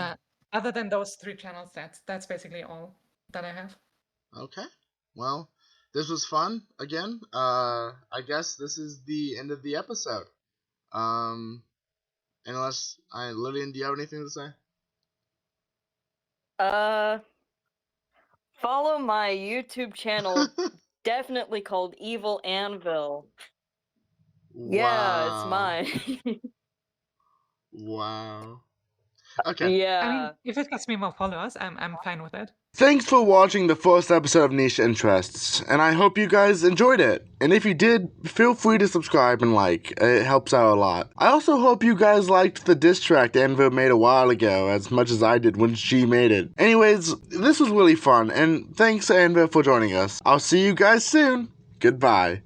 but Other than those 3 channels, that's basically all that I have. Okay. Well, this was fun again. I guess this is the end of the episode. Unless Lillian, do you have anything to say? Follow my YouTube channel, definitely called Evil Anvil. Yeah, it's Wow. mine. Wow. I Okay. mean, Yeah. if it gets me more followers, I'm fine with it. Thanks for watching the first episode of Niche Interests, and I hope you guys enjoyed it. And if you did, feel free to subscribe and like, it helps out a lot. I also hope you guys liked the diss track Anvil made a while ago as much as I did when she made it. Anyways, this was really fun, and thanks Anvil for joining us. I'll see you guys soon. Goodbye.